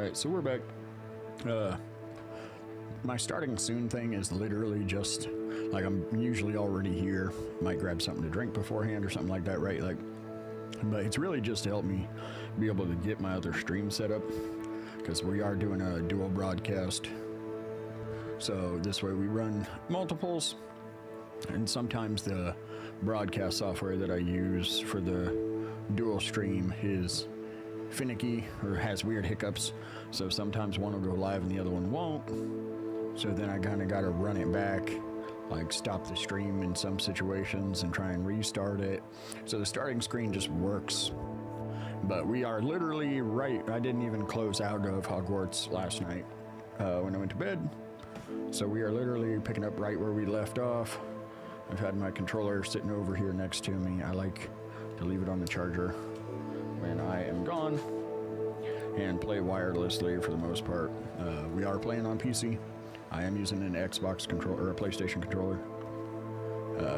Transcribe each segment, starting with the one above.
Alright, so we're back. My starting soon thing is literally just, like, I'm usually already here. Might grab something to drink beforehand or something like that, right? Like, but it's really just to help me be able to get my other stream set up, because we are doing a dual broadcast. So this way we run multiples, and sometimes the broadcast software that I use for the dual stream is finicky or has weird hiccups, so sometimes one will go live and the other one won't. So then I kind of got to run it back, like stop the stream in some situations and try and restart it. So the starting screen just works. But we are literally right. I didn't even close out of Hogwarts last night when I went to bed. So we are literally picking up right where we left off. I've had my controller sitting over here next to me. I like to leave it on the charger when I am gone and play wirelessly for the most part. We are playing on PC. I am using an Xbox controller or a PlayStation controller.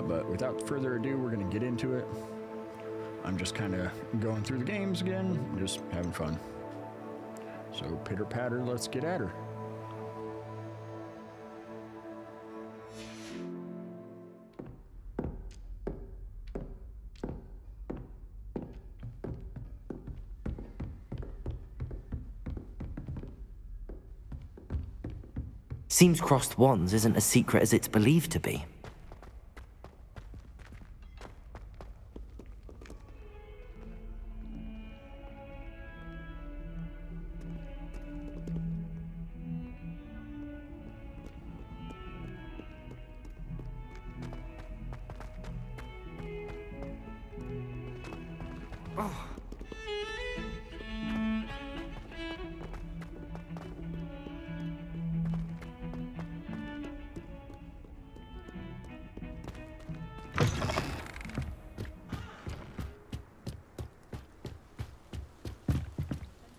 But without further ado, we're going to get into it. I'm just kind of going through the games again, just having fun. So pitter patter, let's get at her. Seems crossed wands isn't as secret as it's believed to be.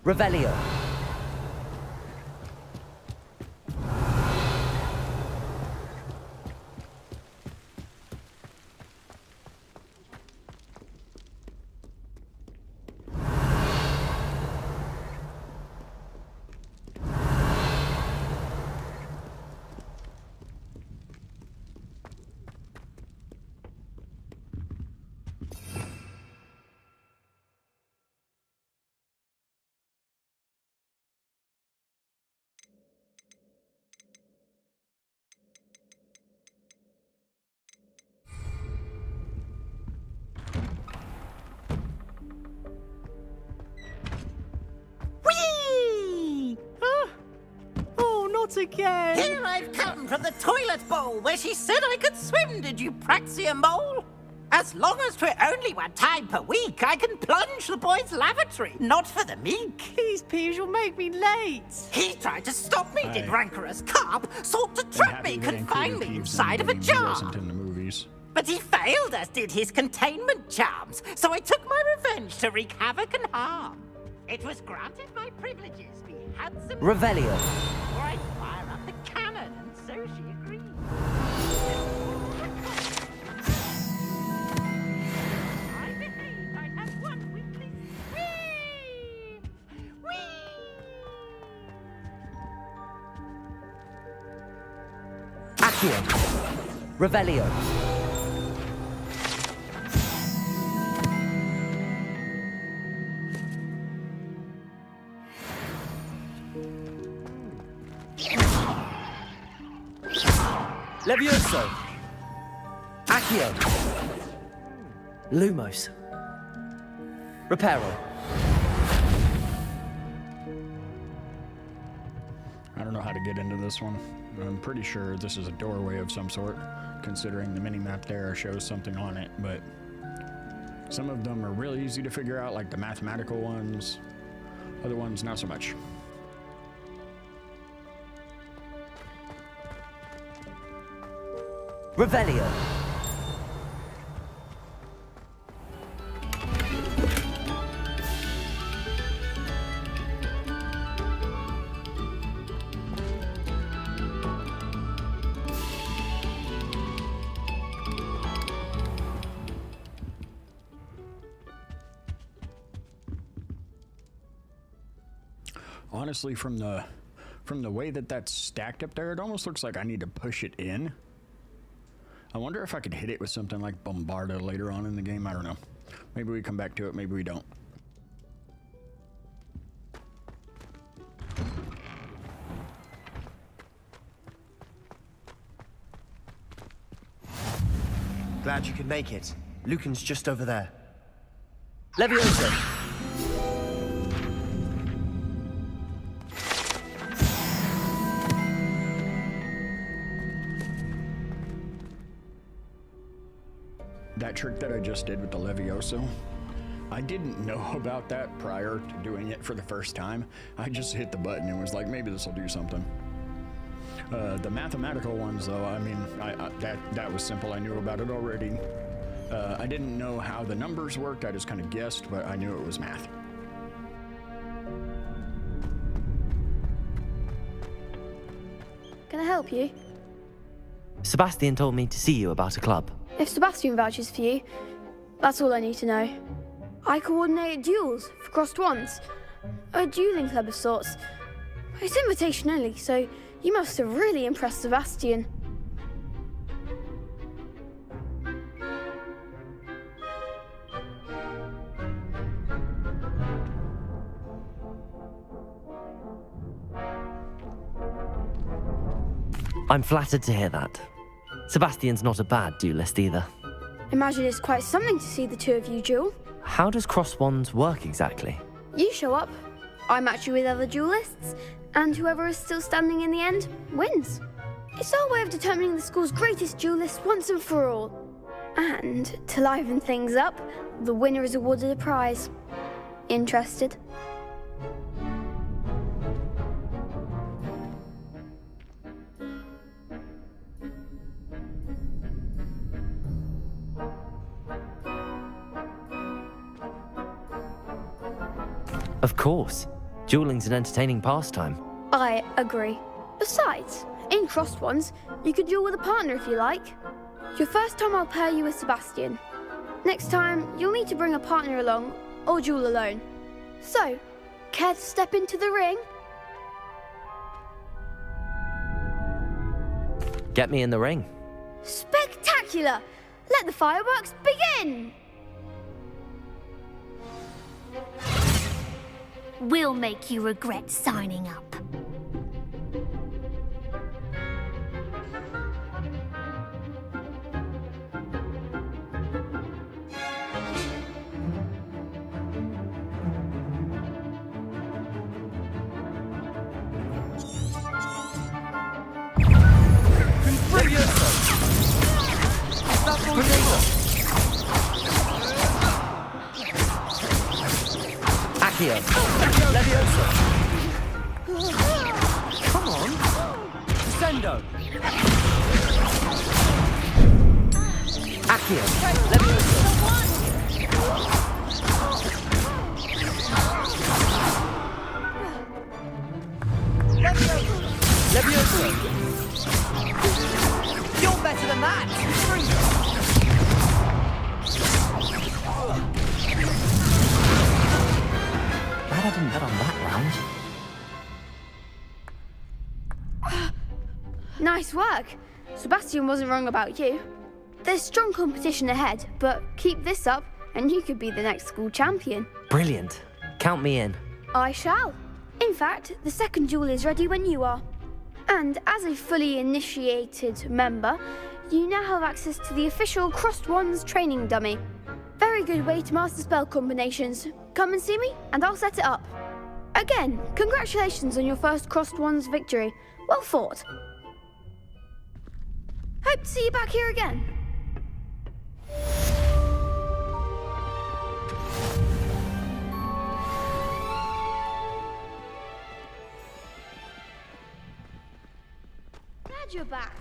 Revelio. Again. Here I've come from the toilet bowl where she said I could swim, did you praxia mole? As long as 'twere only one time per week, I can plunge the boy's lavatory, not for the meek. These peas will make me late. He tried to stop me, did rancorous carp, sought to trap me, confine me inside of a jar. Wasn't in the movies. But he failed, as did his containment charms, so I took my revenge to wreak havoc and harm. It was granted my privileges, be handsome. Revelio. Or I'd fire up the cannon, and so she agreed. I believe I have one weekly. Whee! Whee! Accio. Revelio. Levioso. Accio. Lumos. Reparo. I don't know how to get into this one. I'm pretty sure this is a doorway of some sort, considering the mini-map there shows something on it, but some of them are really easy to figure out, like the mathematical ones. Other ones, not so much. Revelio. Honestly, from the way that that's stacked up there, it almost looks like I need to push it in. I wonder if I could hit it with something like Bombarda later on in the game. I don't know. Maybe we come back to it, maybe we don't. Glad you could make it. Lucan's just over there. Leviosa! That trick that I just did with the Levioso, I didn't know about that prior to doing it for the first time. I just hit the button and was like, maybe this will do something. The mathematical ones, though, I mean, that was simple. I knew about it already. I didn't know how the numbers worked. I just kind of guessed, but I knew it was math. Can I help you? Sebastian told me to see you about a club. If Sebastian vouches for you, that's all I need to know. I coordinate duels for crossed wands. A dueling club of sorts. It's invitation only, so you must have really impressed Sebastian. I'm flattered to hear that. Sebastian's not a bad duelist either. Imagine it's quite something to see the two of you duel. How does cross wands work exactly? You show up, I match you with other duelists, and whoever is still standing in the end wins. It's our way of determining the school's greatest duelist once and for all. And to liven things up, the winner is awarded a prize. Interested? Of course. Dueling's an entertaining pastime. I agree. Besides, in crossed ones, you could duel with a partner if you like. Your first time I'll pair you with Sebastian. Next time, you'll need to bring a partner along, or duel alone. So, care to step into the ring? Get me in the ring. Spectacular! Let the fireworks begin! We'll make you regret signing up. Accio. Leviosa! Come on! Descendo! Accio. Leviosa! You're better than that! Glad I didn't bet on that round. Nice work. Sebastian wasn't wrong about you. There's strong competition ahead, but keep this up and you could be the next school champion. Brilliant. Count me in. I shall. In fact, the second duel is ready when you are. And as a fully initiated member, you now have access to the official Crossed Wands training dummy. Very good way to master spell combinations. Come and see me, and I'll set it up. Again, congratulations on your first Crossed Wands victory. Well fought. Hope to see you back here again. Glad you're back.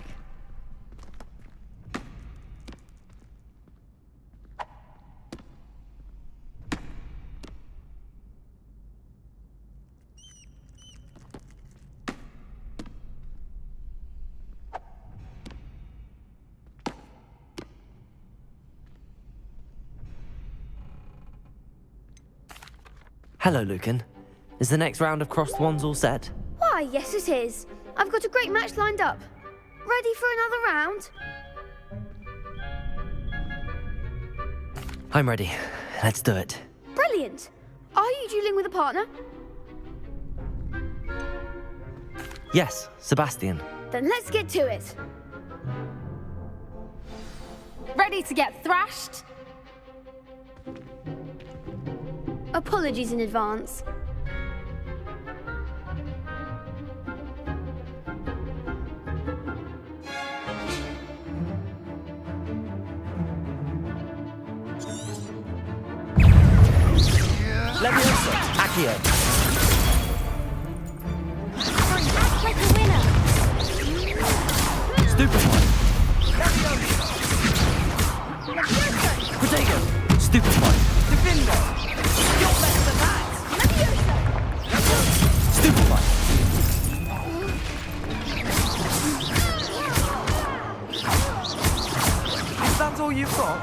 Hello, Lucan. Is the next round of crossed wands all set? Why, yes it is. I've got a great match lined up. Ready for another round? I'm ready. Let's do it. Brilliant. Are you dueling with a partner? Yes, Sebastian. Then let's get to it. Ready to get thrashed? Apologies in advance. Leviosa! Accio. Like a winner. Stupid one. Protego. Stupid one. Defender! You're better than that! Stupid one. Is that all you've got?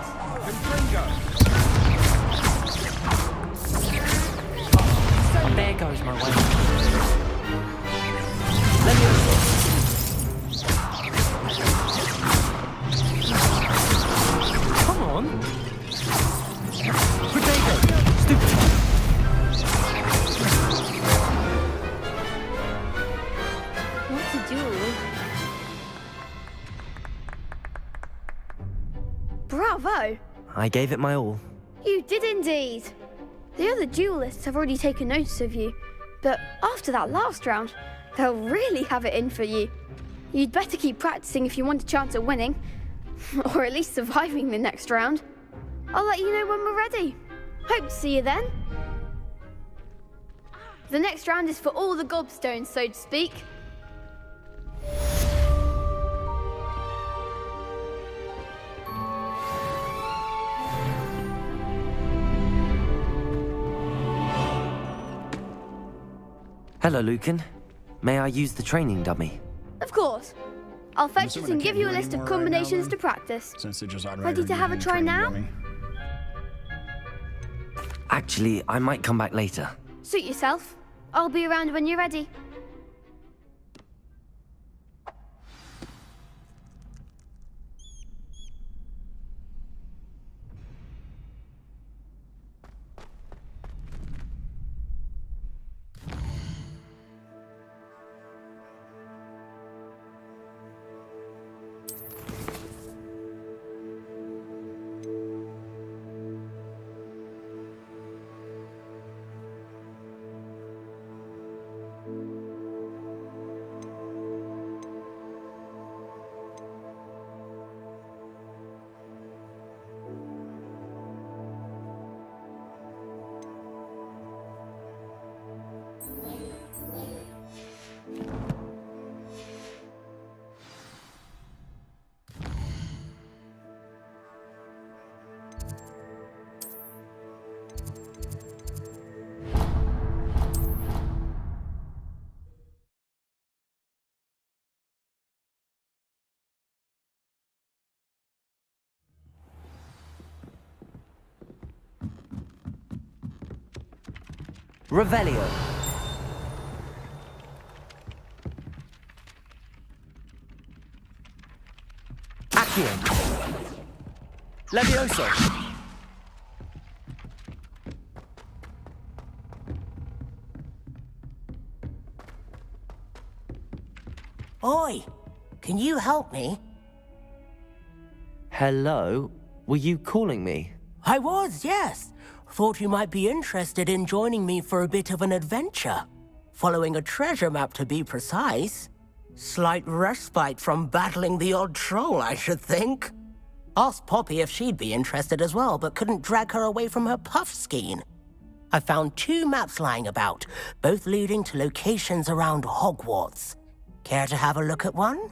There goes my way. Leviosa! Come on. Protego. Stupid one. What's a duel? Bravo! I gave it my all. You did indeed. The other duelists have already taken notice of you, but after that last round, they'll really have it in for you. You'd better keep practicing if you want a chance at winning, or at least surviving the next round. I'll let you know when we're ready. Hope to see you then. The next round is for all the gobstones, so to speak. Hello, Lucan. May I use the training dummy? Of course. I'll fetch it assuming and I give can't you a do list of any more right now, combinations then? to practice. Since it just Ready to have a try now? Actually, I might come back later. Suit yourself. I'll be around when you're ready. Revelio. Accio. Leviosa! Oi, can you help me? Hello? Were you calling me? I was, yes. Thought you might be interested in joining me for a bit of an adventure. Following a treasure map, to be precise. Slight respite from battling the odd troll, I should think. Asked Poppy if she'd be interested as well, but couldn't drag her away from her puff skein. I found 2 maps lying about, both leading to locations around Hogwarts. Care to have a look at one?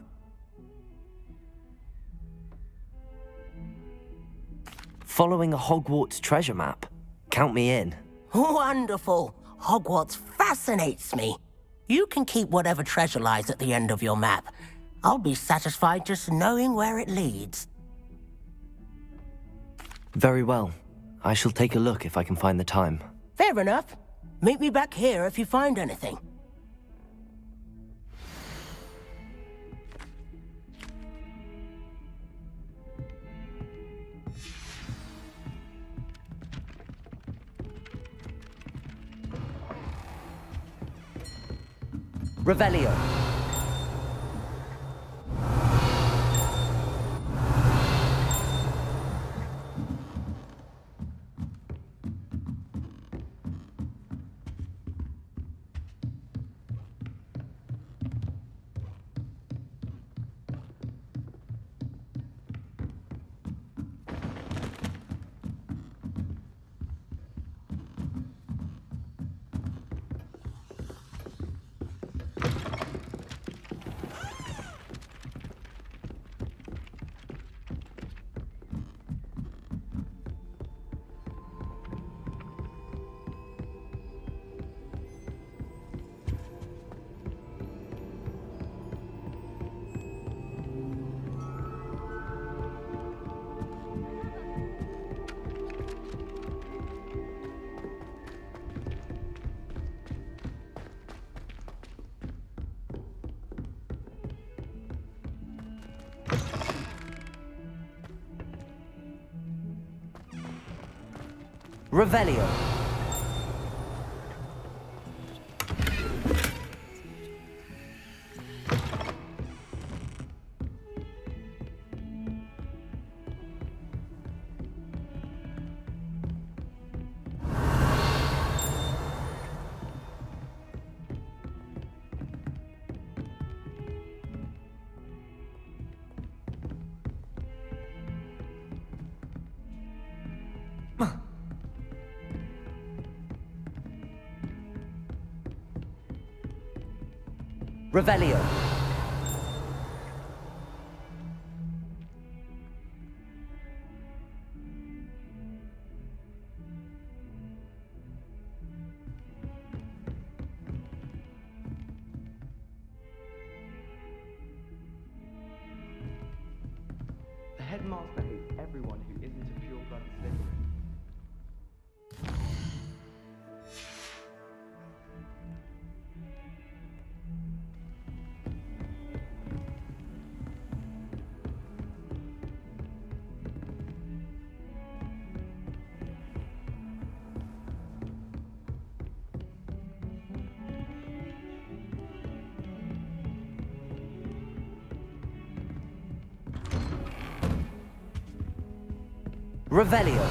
Following a Hogwarts treasure map? Count me in. Wonderful. Hogwarts fascinates me. You can keep whatever treasure lies at the end of your map. I'll be satisfied just knowing where it leads. Very well. I shall take a look if I can find the time. Fair enough. Meet me back here if you find anything. Revelio. Revelio. Revelio. The headmaster hates everyone who isn't a pure-blooded Slytherin. Revelio.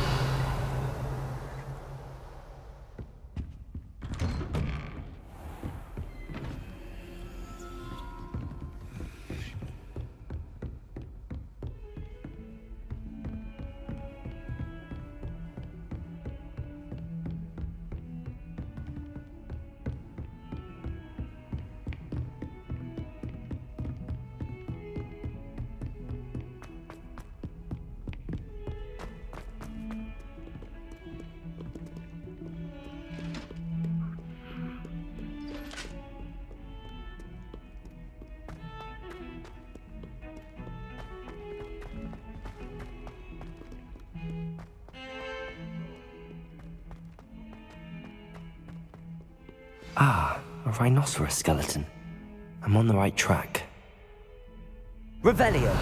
Ah, a rhinoceros skeleton. I'm on the right track. Revelio.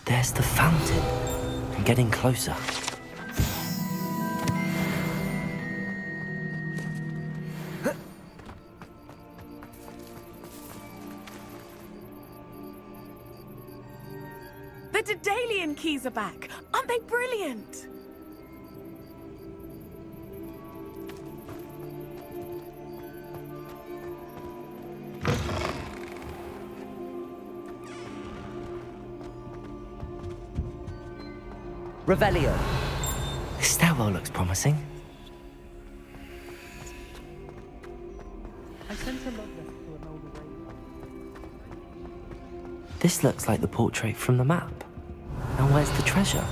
There's the fountain. I'm getting closer. The Daedalian keys are back. Aren't they brilliant? Revelio. This stairwell looks promising. This looks like the portrait from the map. Now where's the treasure?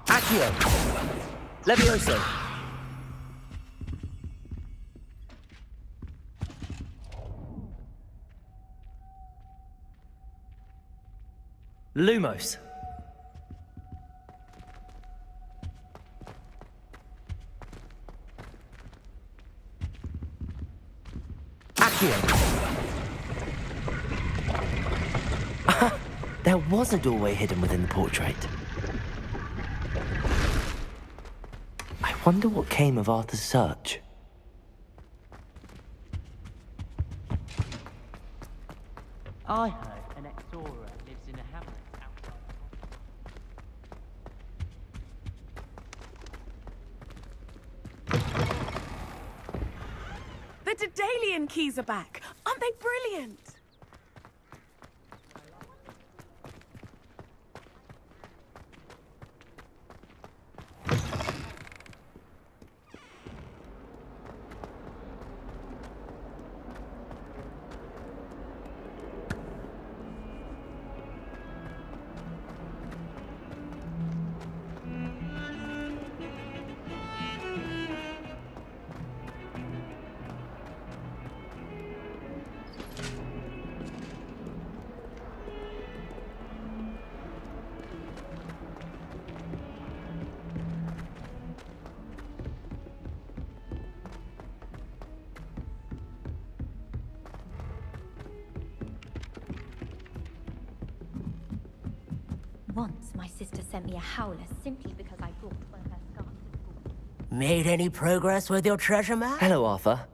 Accio! Levioso! Lumos. Accio! There was a doorway hidden within the portrait. I wonder what came of Arthur's search. I heard an explorer lives in a hamlet outside. The Daedalian keys are back. Aren't they brilliant? Once my sister sent me a howler simply because I brought one of her scarves to school. Made any progress with your treasure map? Hello, Arthur.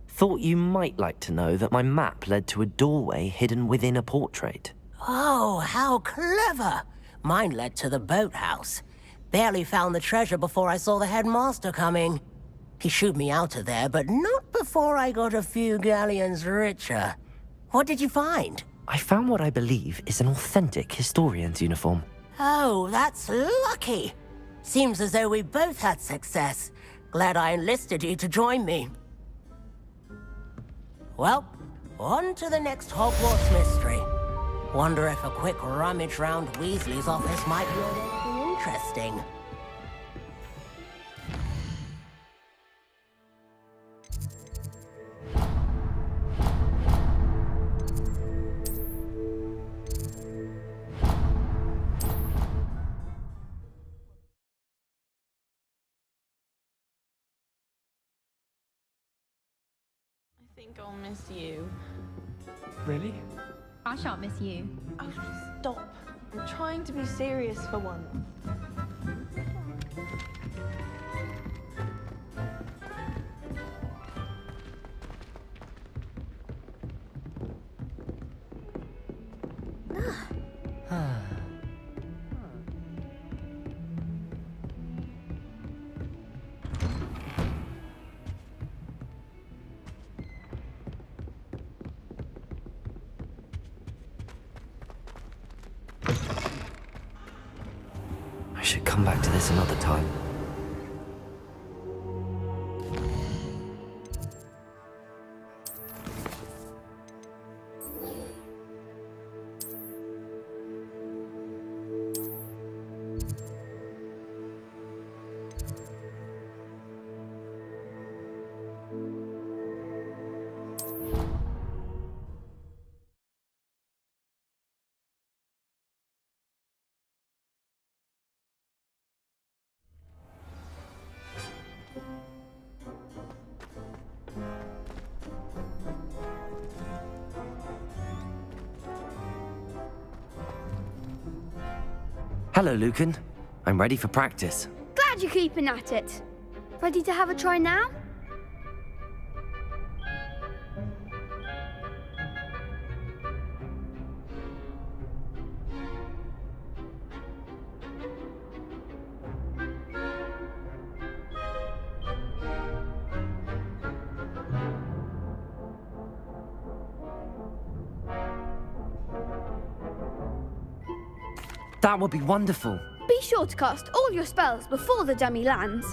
Thought you might like to know that my map led to a doorway hidden within a portrait. Oh, how clever! Mine led to the boathouse. Barely found the treasure before I saw the headmaster coming. He shooed me out of there, but not before I got a few galleons richer. What did you find? I found what I believe is an authentic historian's uniform. Oh, that's lucky. Seems as though we both had success. Glad I enlisted you to join me. Well, on to the next Hogwarts mystery. Wonder if a quick rummage round Weasley's office might yield anything interesting. I think I'll miss you. Really? I shan't miss you. Oh, stop. I'm trying to be serious for once. I should come back to this another time. Hello, Lucan. I'm ready for practice. Glad you're keeping at it. Ready to have a try now? That would be wonderful. Be sure to cast all your spells before the dummy lands.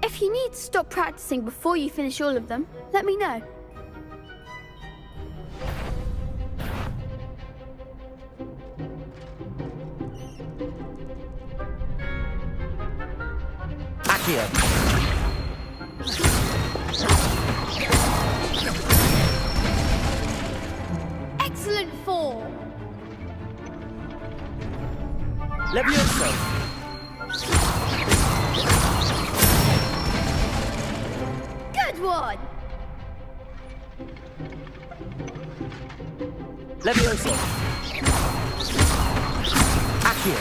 If you need to stop practicing before you finish all of them, let me know. Accio. Excellent form. Levioso! Good one. Levioso! Accio.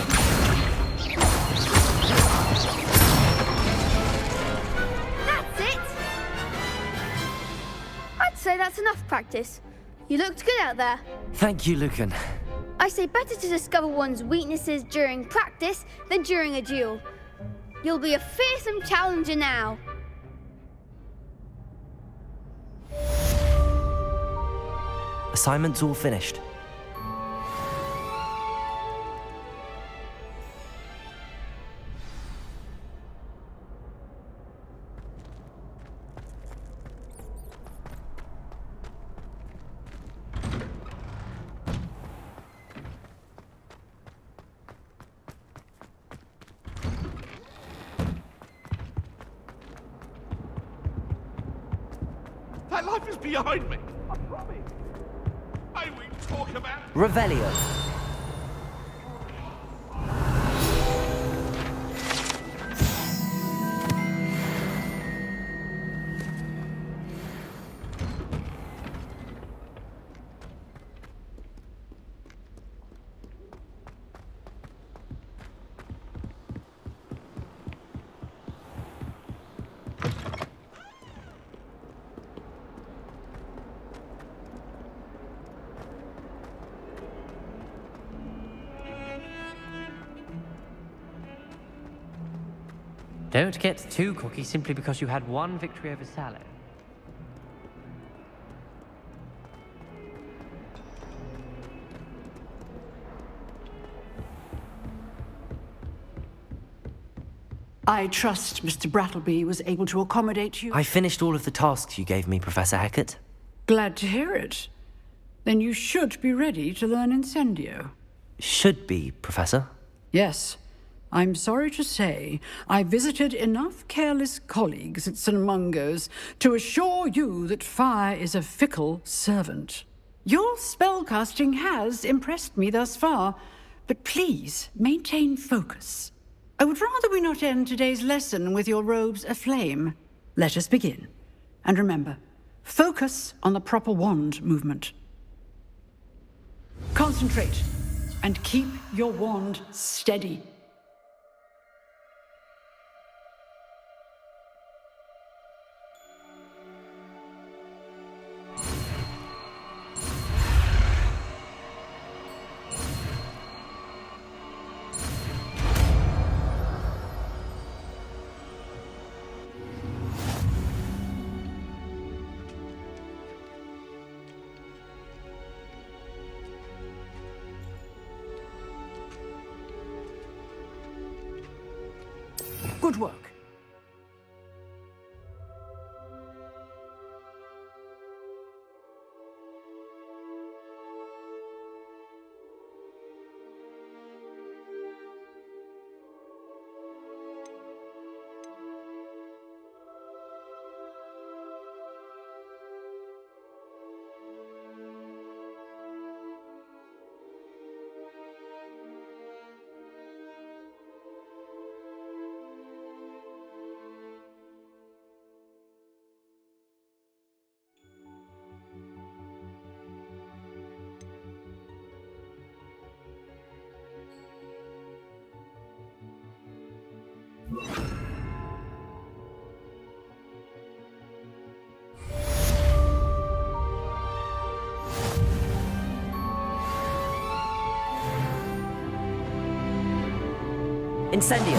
That's it. I'd say that's enough practice. You looked good out there. Thank you, Lucan. I say better to discover one's weaknesses during practice than during a duel. You'll be a fearsome challenger now. Assignment's all finished. That life is behind me. I promise. I will talk about it. Revelio. Don't get too cocky simply because you had one victory over Sallow. I trust Mr. Brattleby was able to accommodate you. I finished all of the tasks you gave me, Professor Hecat. Glad to hear it. Then you should be ready to learn Incendio. Should be, Professor. Yes. I'm sorry to say, I visited enough careless colleagues at St. Mungo's to assure you that fire is a fickle servant. Your spellcasting has impressed me thus far, but please maintain focus. I would rather we not end today's lesson with your robes aflame. Let us begin. And remember, focus on the proper wand movement. Concentrate, and keep your wand steady. Good work. Incendio.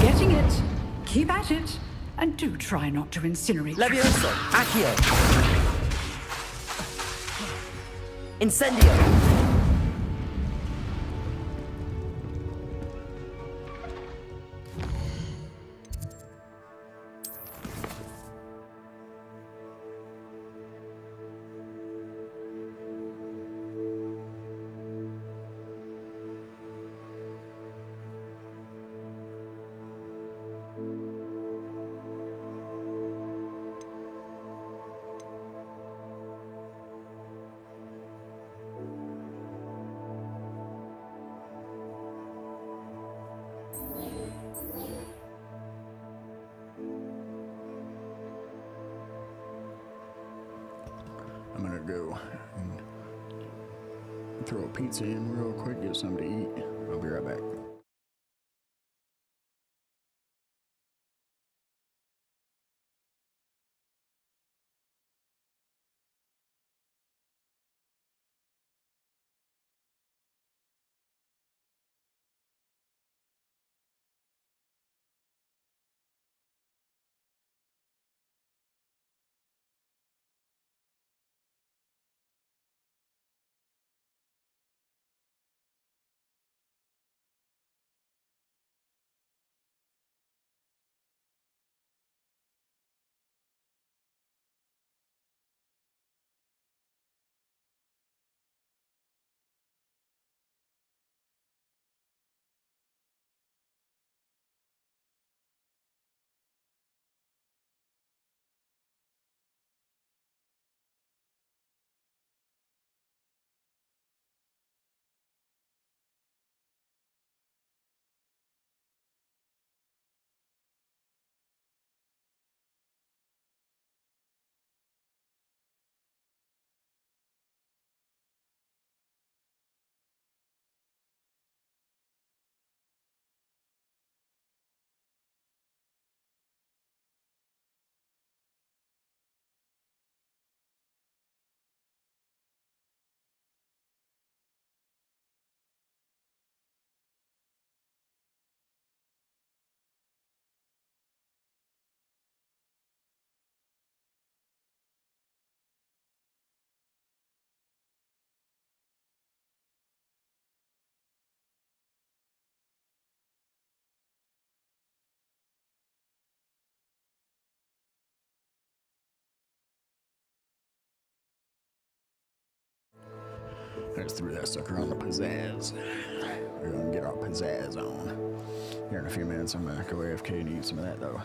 You're getting it. Keep at it. And do try not to incinerate. Levioso. Accio. Incendio. go and throw a pizza in real quick, get something to eat. I'll be right back. I just threw that sucker on the pizzazz. We're gonna get our pizzazz on. Here in a few minutes, I'm gonna go AFK and eat some of that though.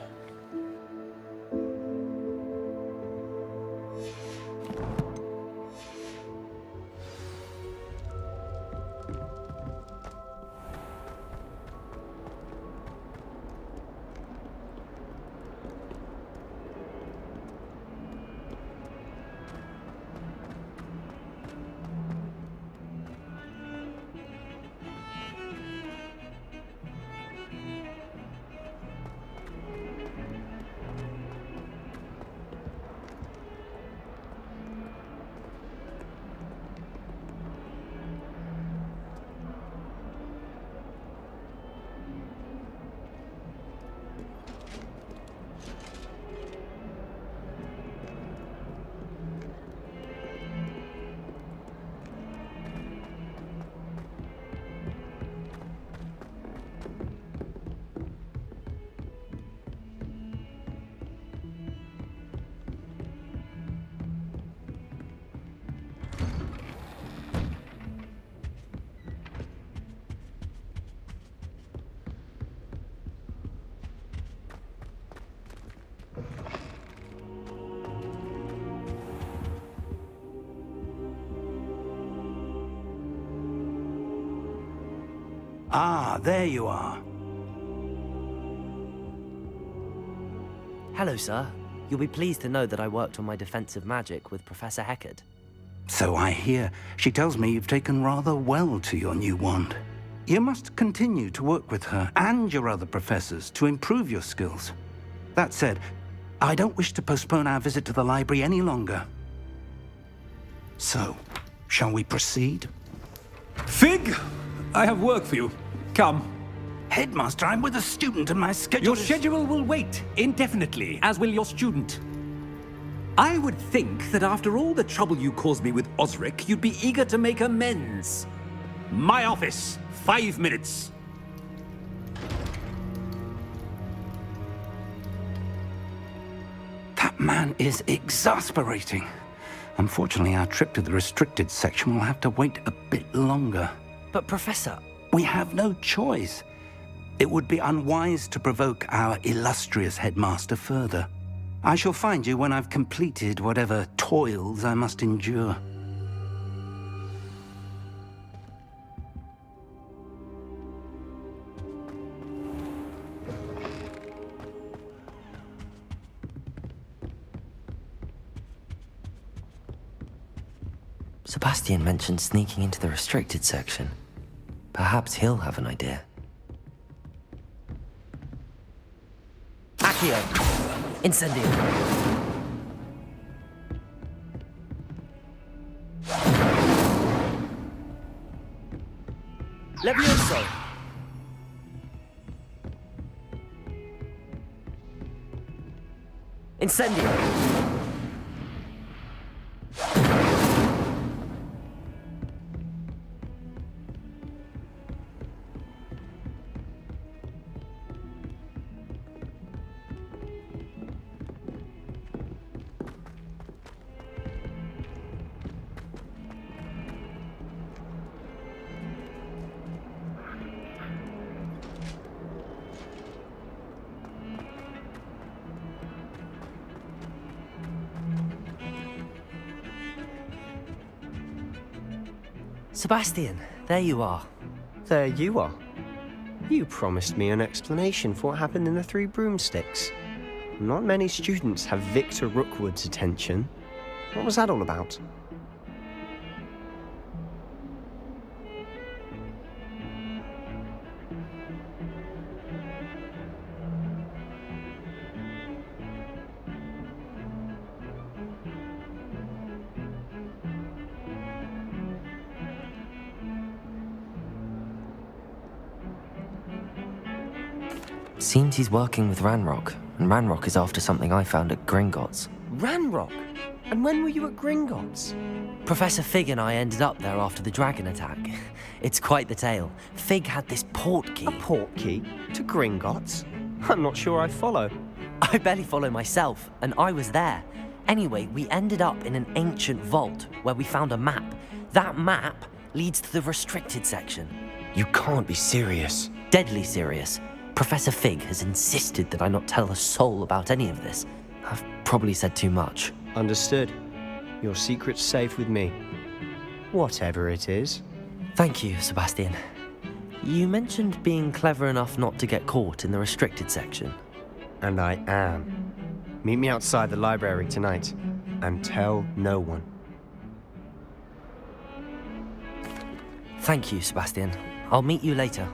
Ah, there you are. Hello, sir. You'll be pleased to know that I worked on my defensive magic with Professor Heckard. So I hear. She tells me you've taken rather well to your new wand. You must continue to work with her and your other professors to improve your skills. That said, I don't wish to postpone our visit to the library any longer. So, shall we proceed? Fig! I have work for you. Come. Headmaster, I'm with a student and my schedule Your schedule will wait indefinitely, as will your student. I would think that after all the trouble you caused me with Osric, you'd be eager to make amends. My office, 5 minutes. That man is exasperating. Unfortunately, our trip to the restricted section will have to wait a bit longer. But, Professor... We have no choice. It would be unwise to provoke our illustrious headmaster further. I shall find you when I've completed whatever toils I must endure. Sebastian mentioned sneaking into the restricted section. Perhaps he'll have an idea. Accio! Incendio! Levioso! Incendio! Sebastian, there you are. There you are. You promised me an explanation for what happened in the Three Broomsticks. Not many students have Victor Rookwood's attention. What was that all about? Seems he's working with Ranrock, and Ranrock is after something I found at Gringotts. Ranrock? And when were you at Gringotts? Professor Fig and I ended up there after the dragon attack. It's quite the tale. Fig had this port key. A port key? To Gringotts? I'm not sure I follow. I barely follow myself, and I was there. Anyway, we ended up in an ancient vault where we found a map. That map leads to the restricted section. You can't be serious. Deadly serious. Professor Fig has insisted that I not tell a soul about any of this. I've probably said too much. Understood. Your secret's safe with me. Whatever it is. Thank you, Sebastian. You mentioned being clever enough not to get caught in the restricted section. And I am. Meet me outside the library tonight, and tell no one. Thank you, Sebastian. I'll meet you later.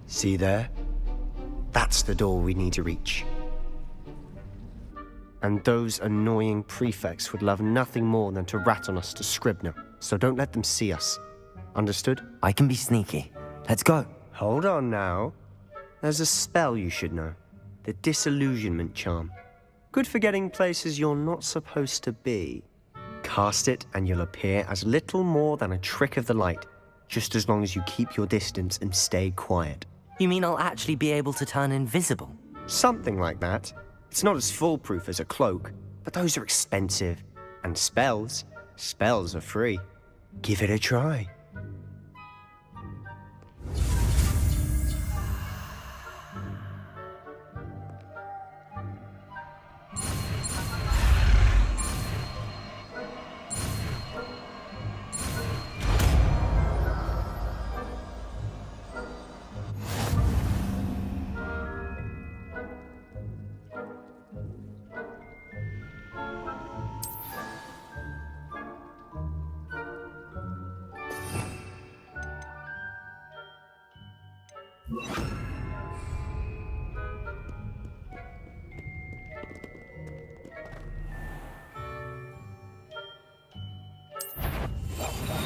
See there? That's the door we need to reach. And those annoying prefects would love nothing more than to rat on us to Scribner, so don't let them see us. Understood? I can be sneaky. Let's go. Hold on now. There's a spell you should know. The Disillusionment Charm. Good for getting places you're not supposed to be. Cast it and you'll appear as little more than a trick of the light, just as long as you keep your distance and stay quiet. You mean I'll actually be able to turn invisible? Something like that. It's not as foolproof as a cloak, but those are expensive. And spells are free. Give it a try.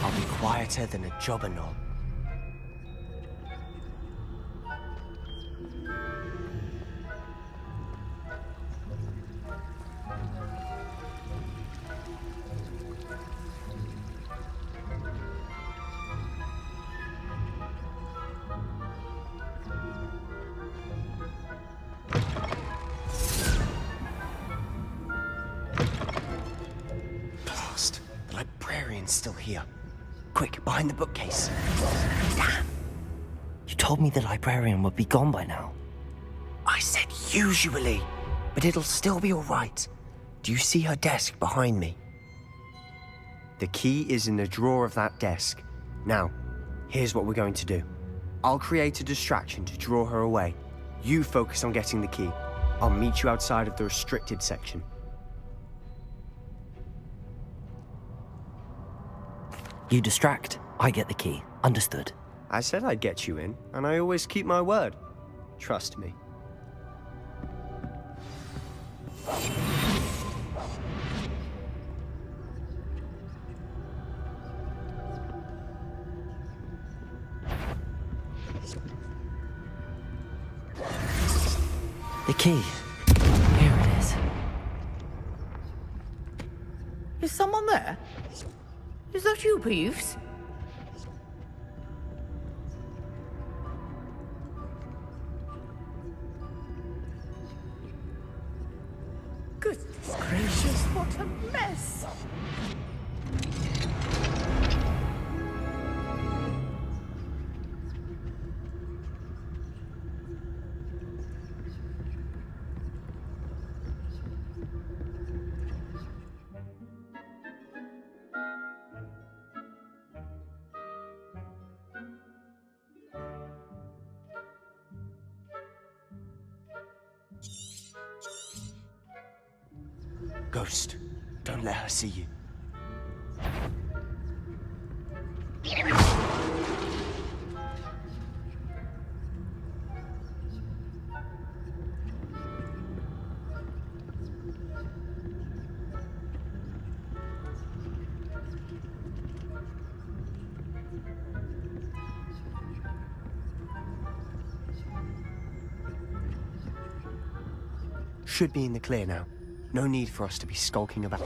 I'll be quieter than a jobberknoll. Blast! The librarian's still here. Quick, behind the bookcase. Damn! You told me the librarian would be gone by now. I said Usually. But it'll still be all right. Do you see her desk behind me? The key is in the drawer of that desk. Now, here's what we're going to do. I'll create a distraction to draw her away. You focus on getting the key. I'll meet you outside of the restricted section. You distract, I get the key. Understood. I said I'd get you in, and I always keep my word. Trust me. The key. Here it is. Is someone there? Is that you, Peeves? Goodness gracious, what a mess! Ghost, don't let her see you. Should be in the clear now. No need for us to be skulking about.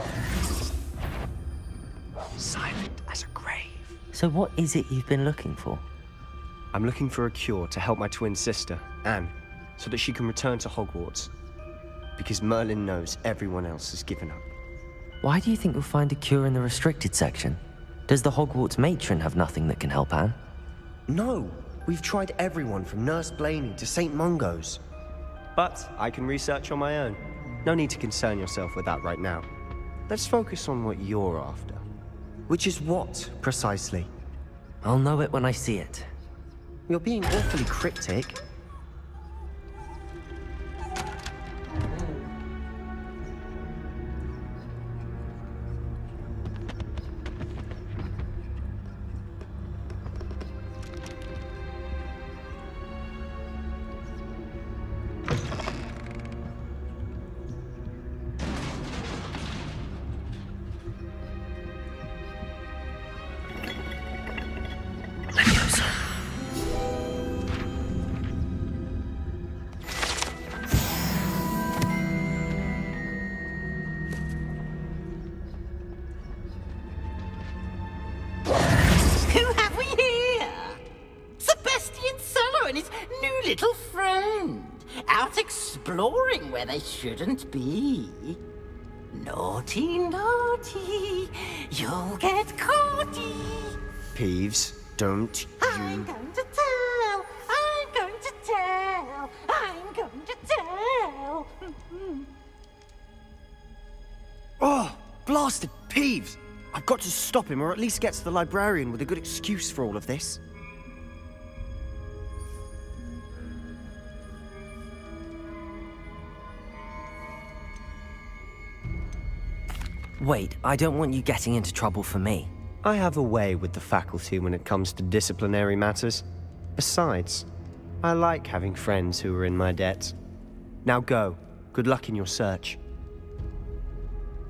Silent as a grave. So what is it you've been looking for? I'm looking for a cure to help my twin sister, Anne, so that she can return to Hogwarts. Because Merlin knows everyone else has given up. Why do you think you'll find a cure in the restricted section? Does the Hogwarts matron have nothing that can help Anne? No! We've tried everyone from Nurse Blaney to St. Mungo's. But I can research on my own. No need to concern yourself with that right now. Let's focus on what you're after. Which is what, precisely? I'll know it when I see it. You're being awfully cryptic. Little friend, out exploring where they shouldn't be. Naughty, naughty, you'll get caughty. Peeves, don't I'm going to tell, I'm going to tell, I'm going to tell. Oh, blasted Peeves! I've got to stop him, or at least get to the librarian with a good excuse for all of this. Wait, I don't want you getting into trouble for me. I have a way with the faculty when it comes to disciplinary matters. Besides, I like having friends who are in my debt. Now go. Good luck in your search.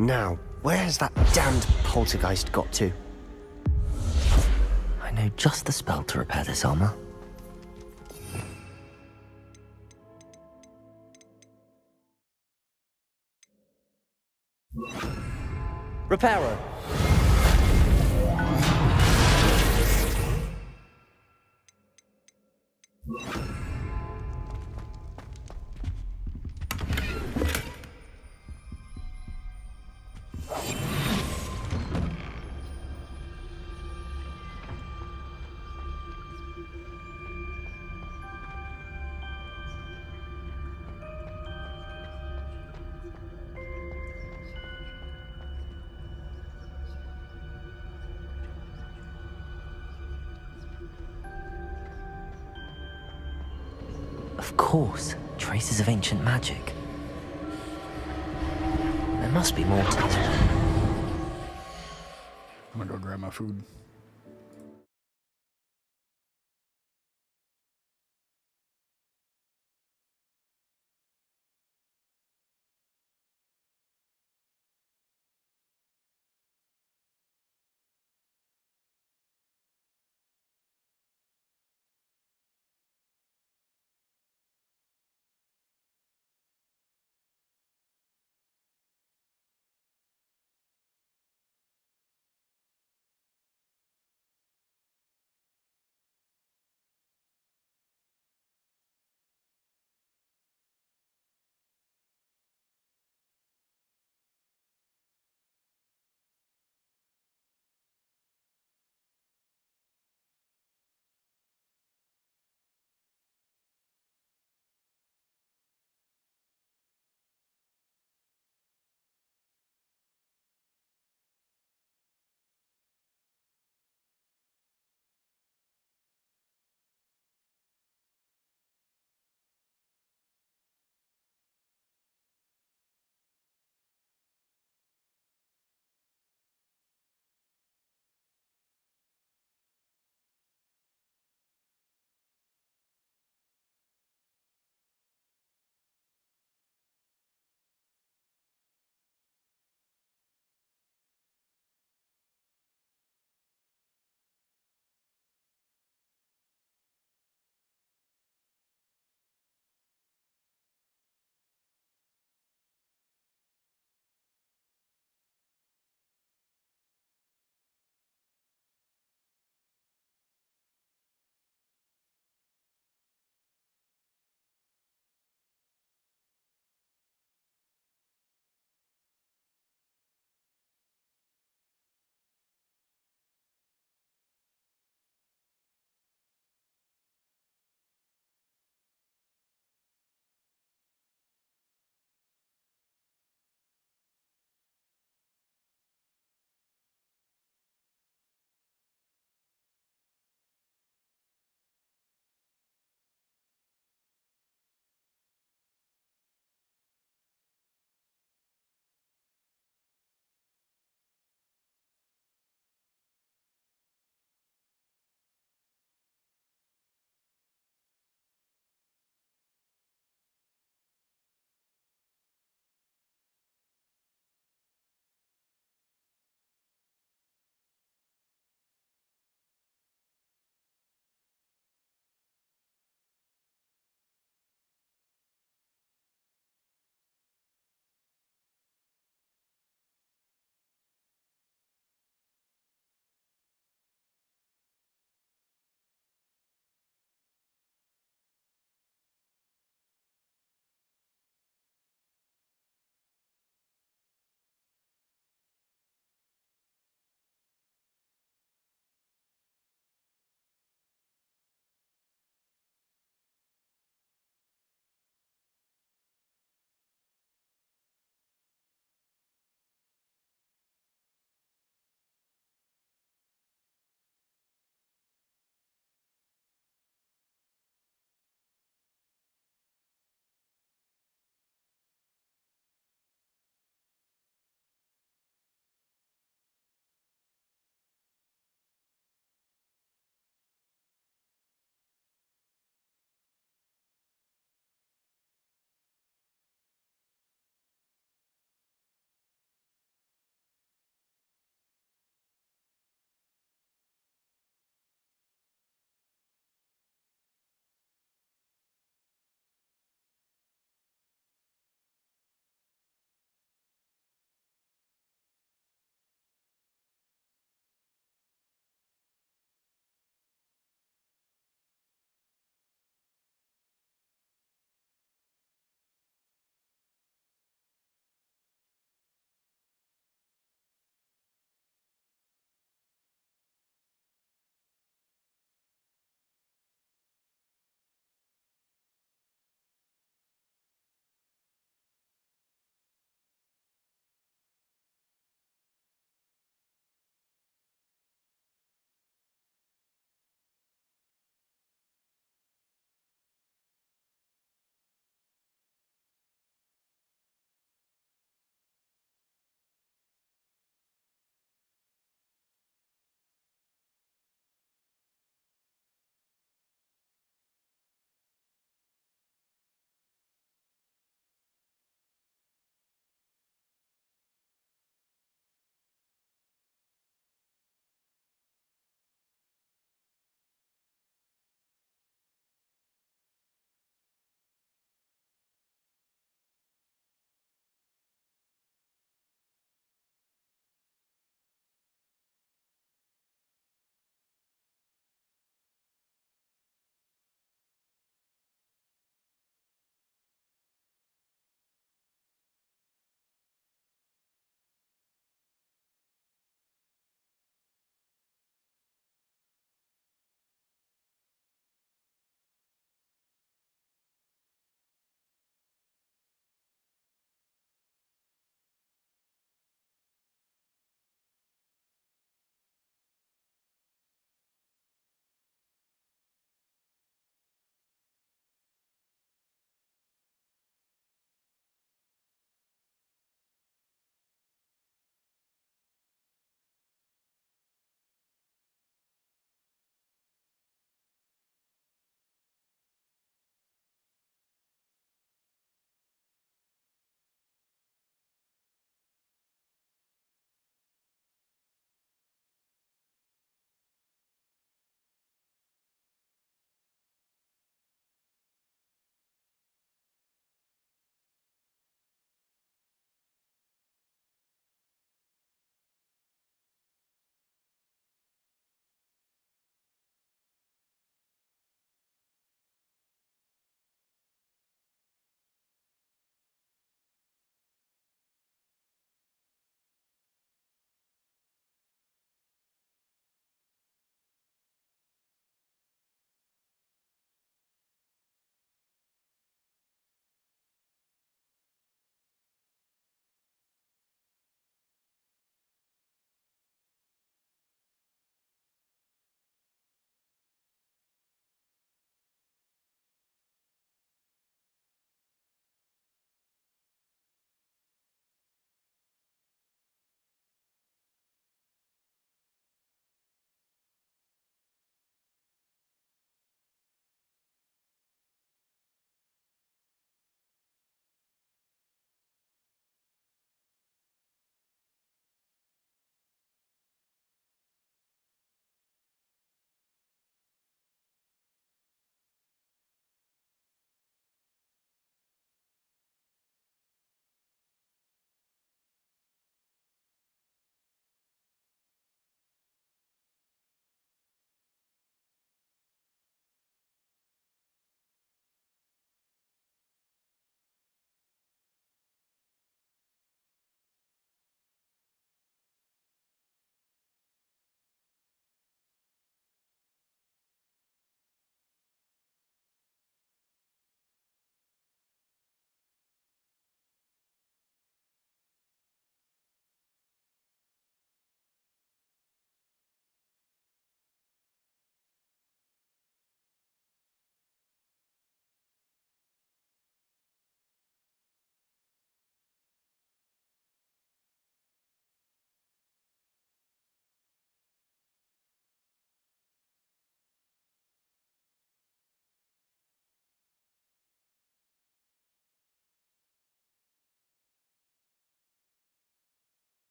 Now, where has that damned poltergeist got to? I know just the spell to repair this armor. Repairer. Of course, traces of ancient magic. There must be more to this. I'm gonna go grab my food.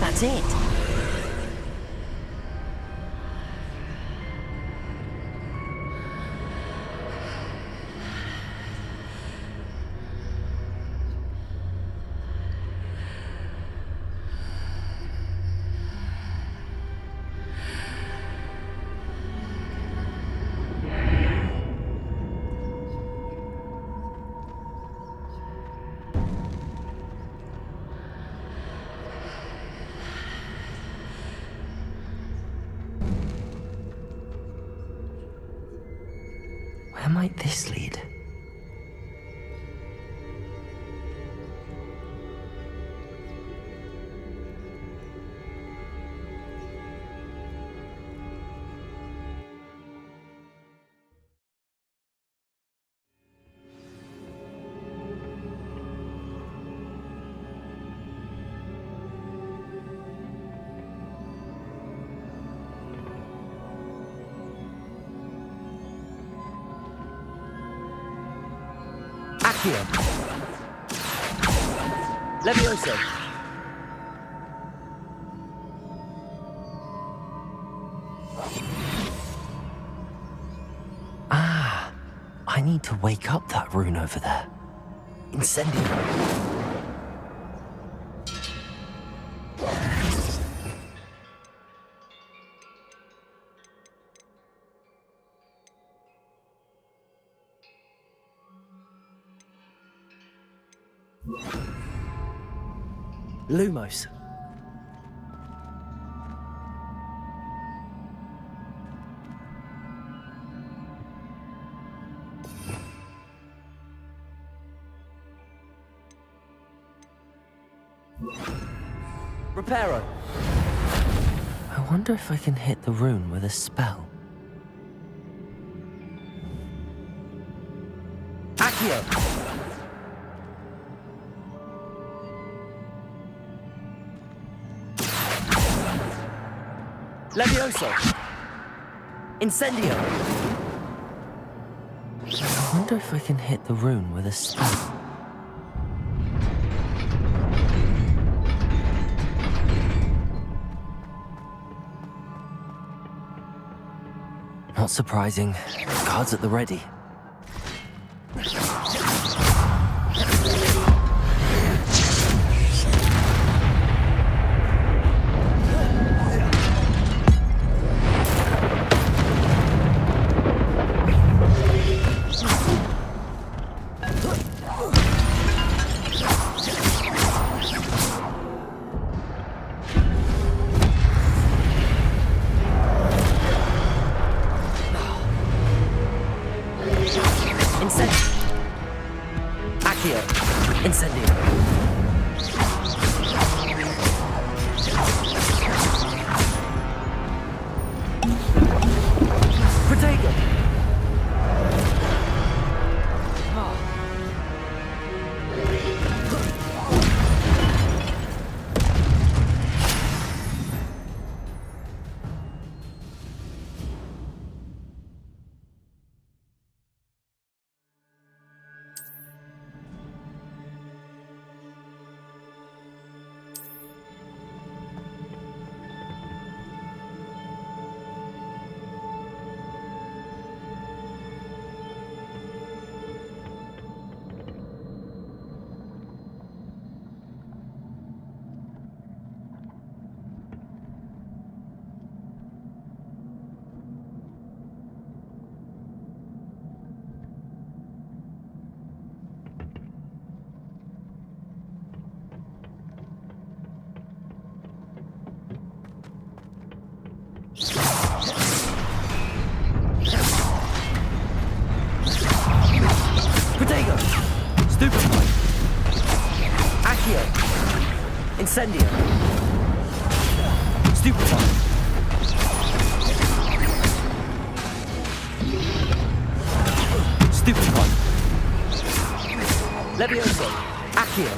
That's it. Where might this lead? Accio. Levioso. Ah, I need to wake up that rune over there. Incendio. Lumos. Reparo. I wonder if I can hit the rune with a spell. Accio. Levioso. Incendio. I wonder if I can hit the rune with a spell. Not surprising. Cards at the ready. Incendio. Stupefy. Stupefy. Levioso. Accio.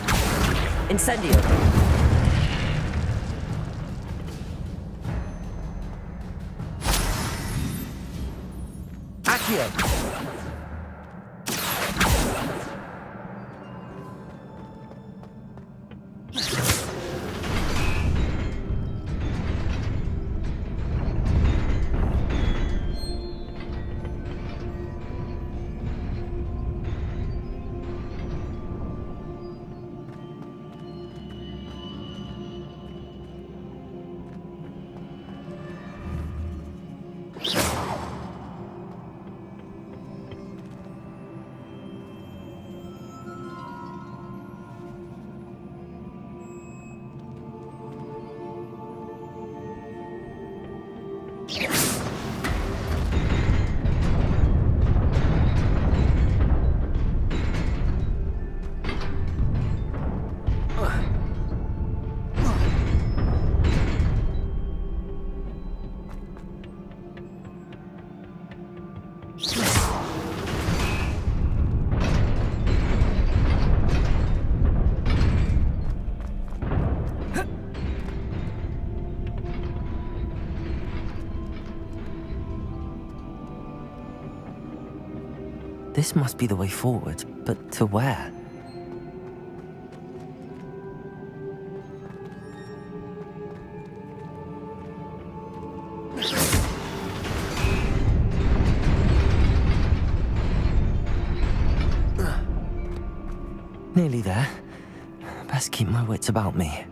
Incendio. Accio. This must be the way forward, but to where? Nearly there. Best keep my wits about me.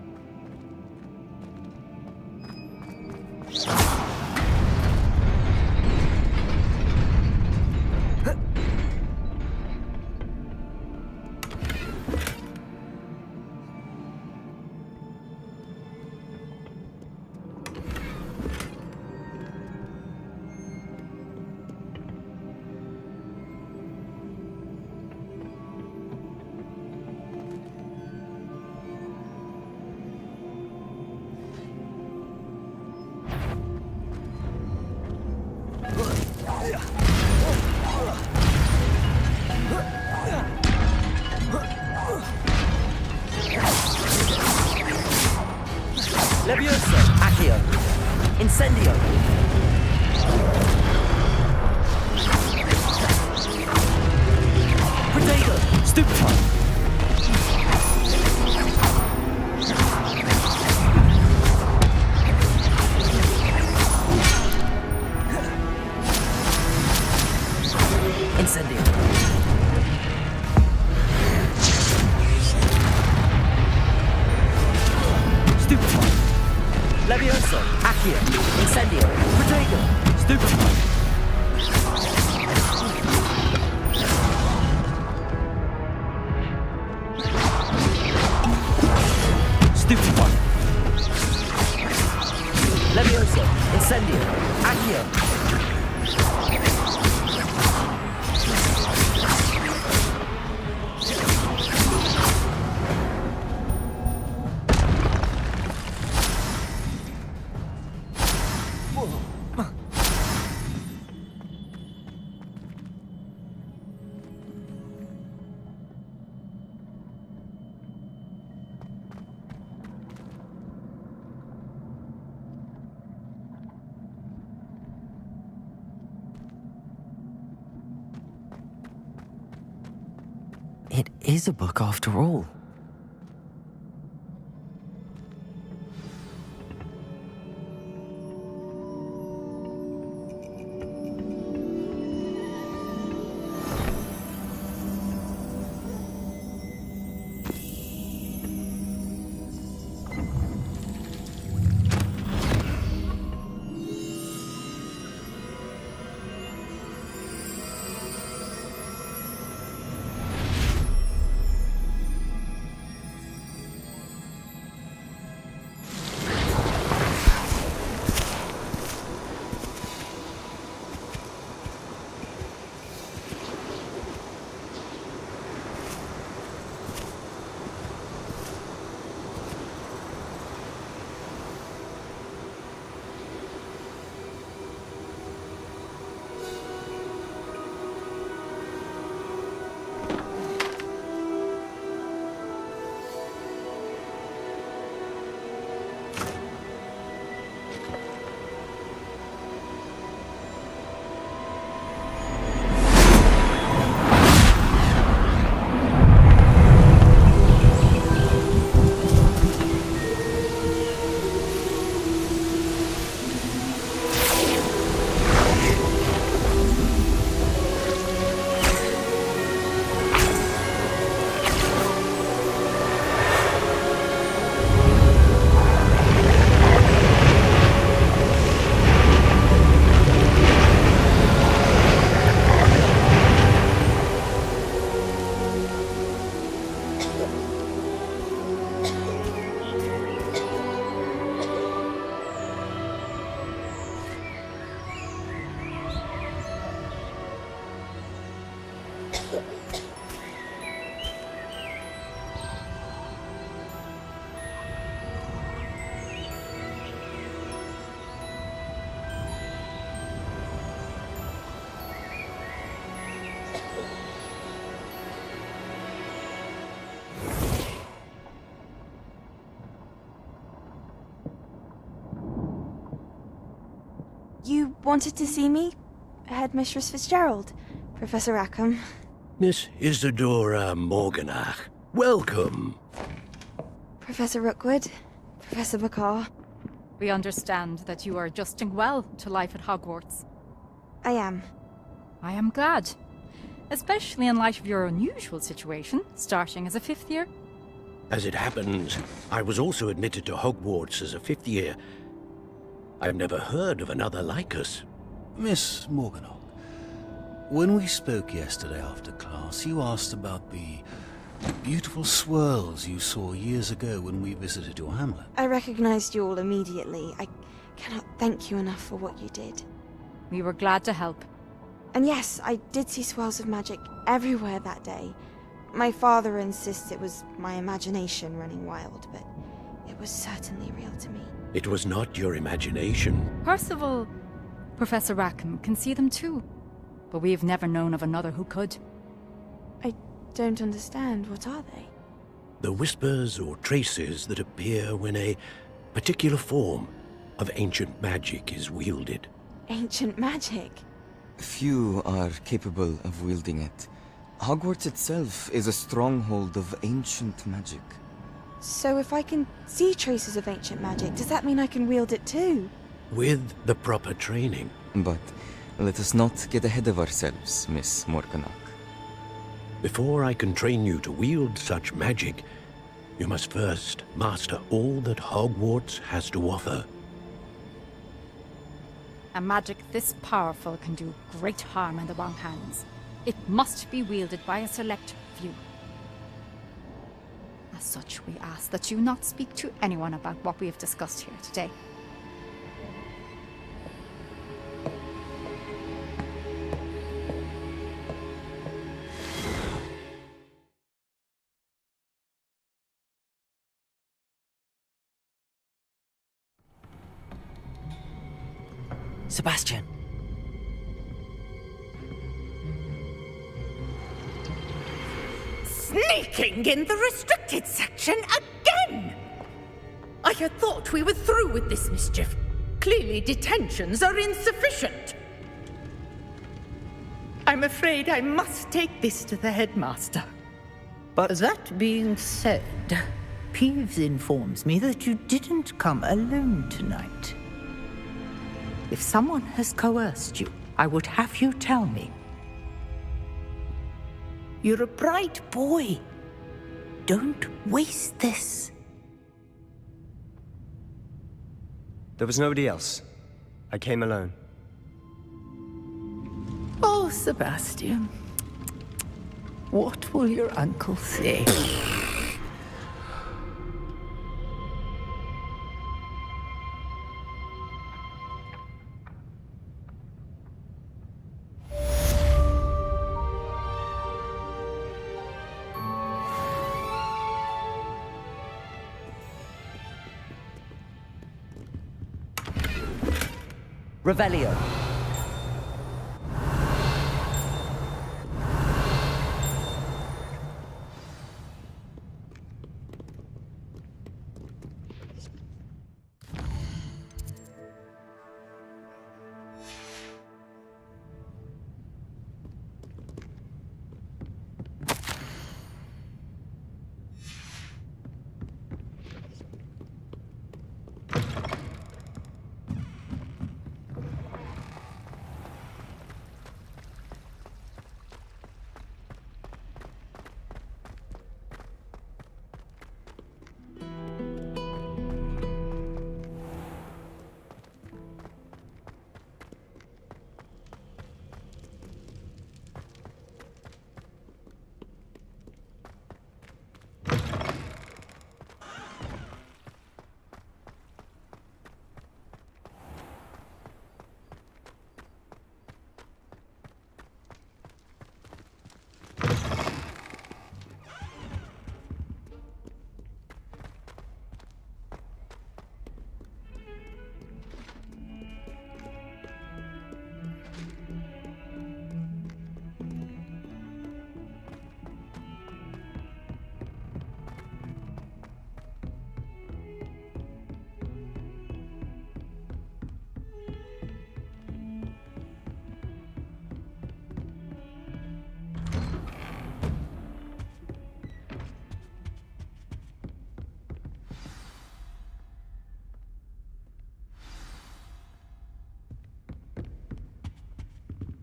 Levioso, Accio, Incendio. Potato, Stupefy. Incendio. Stupefy. Levioso, Accio, Incendio, Potato, Stupefy. Stupefy. Levioso, Incendio, Accio. It is a book after all. You wanted to see me? Headmistress Fitzgerald, Professor Rackham. Miss Isadora Morganach, welcome. Professor Rookwood, Professor Bakar. We understand that you are adjusting well to life at Hogwarts. I am. I am glad. Especially in light of your unusual situation, starting as a 5th year. As it happens, I was also admitted to Hogwarts as a 5th year. I've never heard of another like us. Miss Morganach, when we spoke yesterday after class, you asked about the beautiful swirls you saw years ago when we visited your hamlet. I recognized you all immediately. I cannot thank you enough for what you did. We were glad to help. And yes, I did see swirls of magic everywhere that day. My father insists it was my imagination running wild, but it was certainly real to me. It was not your imagination. Percival, Professor Rackham can see them too. But we've never known of another who could. I don't understand. What are they? The whispers or traces that appear when a particular form of ancient magic is wielded. Ancient magic? Few are capable of wielding it. Hogwarts itself is a stronghold of ancient magic. So if I can see traces of ancient magic, does that mean I can wield it too? With the proper training. But let us not get ahead of ourselves, Miss Morganach. Before I can train you to wield such magic, you must first master all that Hogwarts has to offer. A magic this powerful can do great harm in the wrong hands. It must be wielded by a select few. As such, we ask that you not speak to anyone about what we have discussed here today. Sebastian. Sneaking in the restricted section again! I had thought we were through with this mischief. Clearly detentions are insufficient. I'm afraid I must take this to the headmaster. But that being said, Peeves informs me that you didn't come alone tonight. If someone has coerced you, I would have you tell me. You're a bright boy. Don't waste this. There was nobody else. I came alone. Oh, Sebastian. What will your uncle say? Revelio.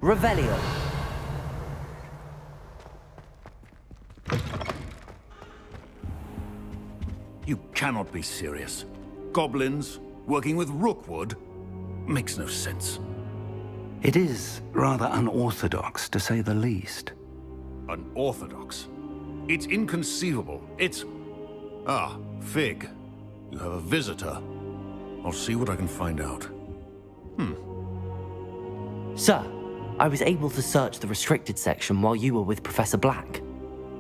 Revelio. You cannot be serious. Goblins working with Rookwood makes no sense. It is rather unorthodox, to say the least. Unorthodox? It's inconceivable. It's... Ah, Fig. You have a visitor. I'll see what I can find out. Sir, I was able to search the restricted section while you were with Professor Black.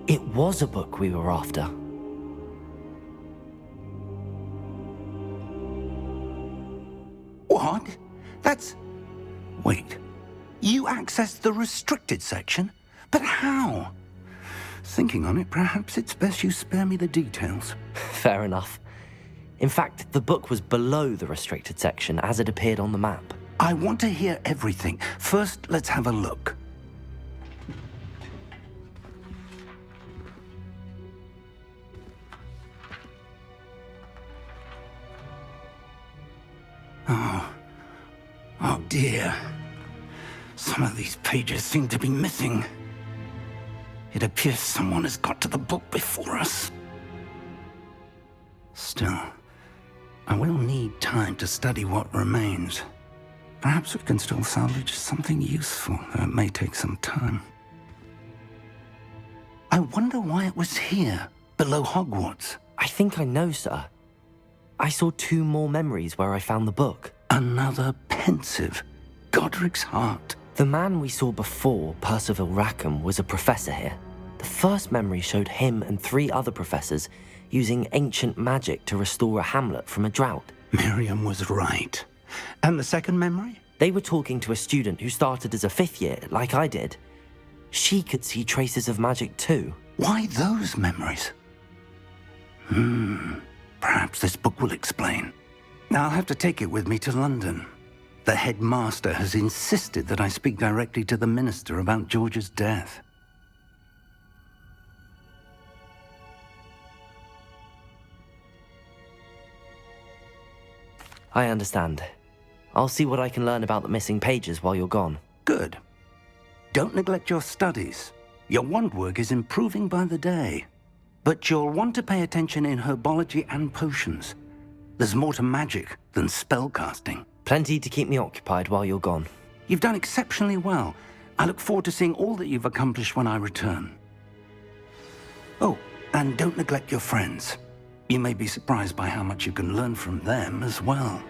It was a book we were after. What? That's... Wait. You accessed the restricted section? But how? Thinking on it, perhaps it's best you spare me the details. Fair enough. In fact, the book was below the restricted section as it appeared on the map. I want to hear everything. First, let's have a look. Oh dear. Some of these pages seem to be missing. It appears someone has got to the book before us. Still, I will need time to study what remains. Perhaps we can still salvage something useful, though it may take some time. I wonder why it was here, below Hogwarts. I think I know, sir. I saw 2 more memories where I found the book. Another pensive. Godric's heart. The man we saw before, Percival Rackham, was a professor here. The first memory showed him and 3 other professors using ancient magic to restore a hamlet from a drought. Miriam was right. And the second memory? They were talking to a student who started as a 5th year, like I did. She could see traces of magic too. Why those memories? Perhaps this book will explain. Now I'll have to take it with me to London. The headmaster has insisted that I speak directly to the minister about George's death. I understand. I'll see what I can learn about the missing pages while you're gone. Good. Don't neglect your studies. Your wand work is improving by the day. But you'll want to pay attention in herbology and potions. There's more to magic than spellcasting. Plenty to keep me occupied while you're gone. You've done exceptionally well. I look forward to seeing all that you've accomplished when I return. Oh, and don't neglect your friends. You may be surprised by how much you can learn from them as well.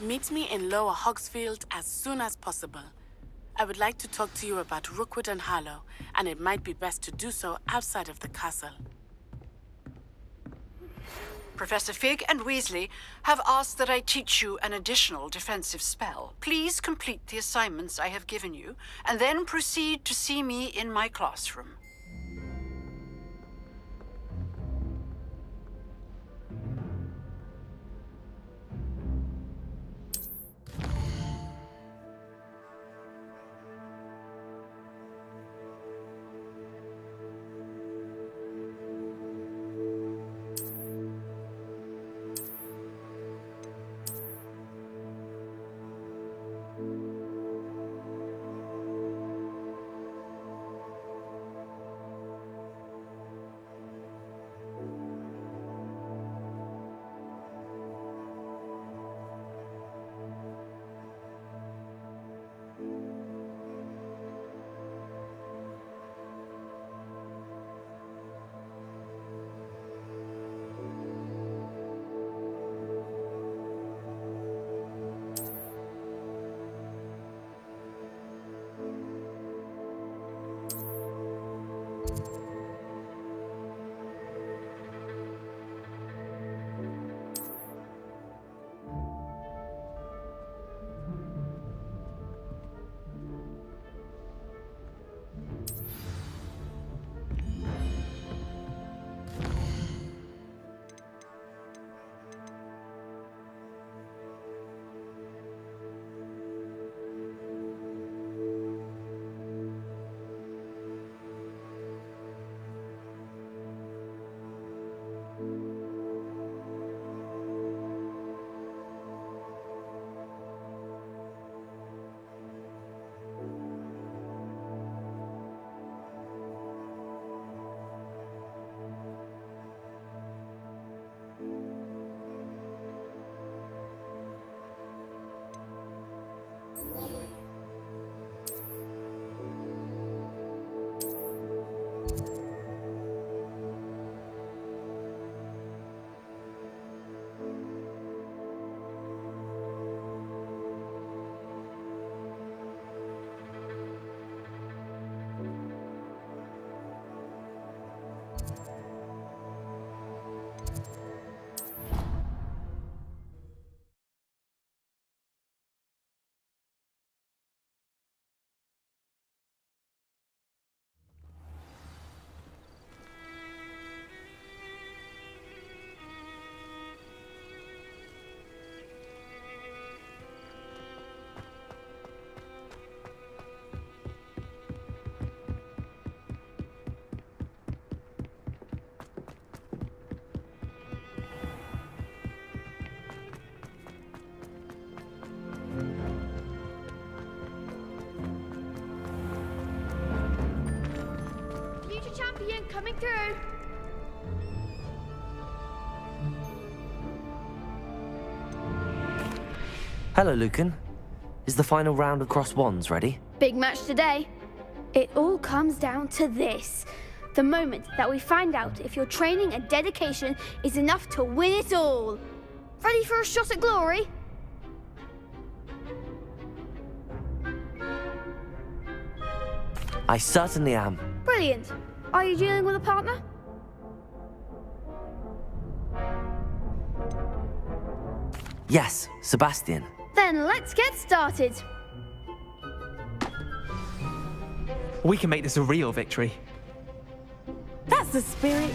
Meet me in Lower Hogsfield as soon as possible. I would like to talk to you about Rookwood and Harlow, and it might be best to do so outside of the castle. Professor Fig and Weasley have asked that I teach you an additional defensive spell. Please complete the assignments I have given you, and then proceed to see me in my classroom. coming through. Hello, Lucan. Is the final round of crossed wands ready? Big match today. It all comes down to this. The moment that we find out if your training and dedication is enough to win it all. Ready for a shot at glory? I certainly am. Brilliant. Are you dealing with a partner? Yes, Sebastian. Then let's get started. We can make this a real victory. That's the spirit.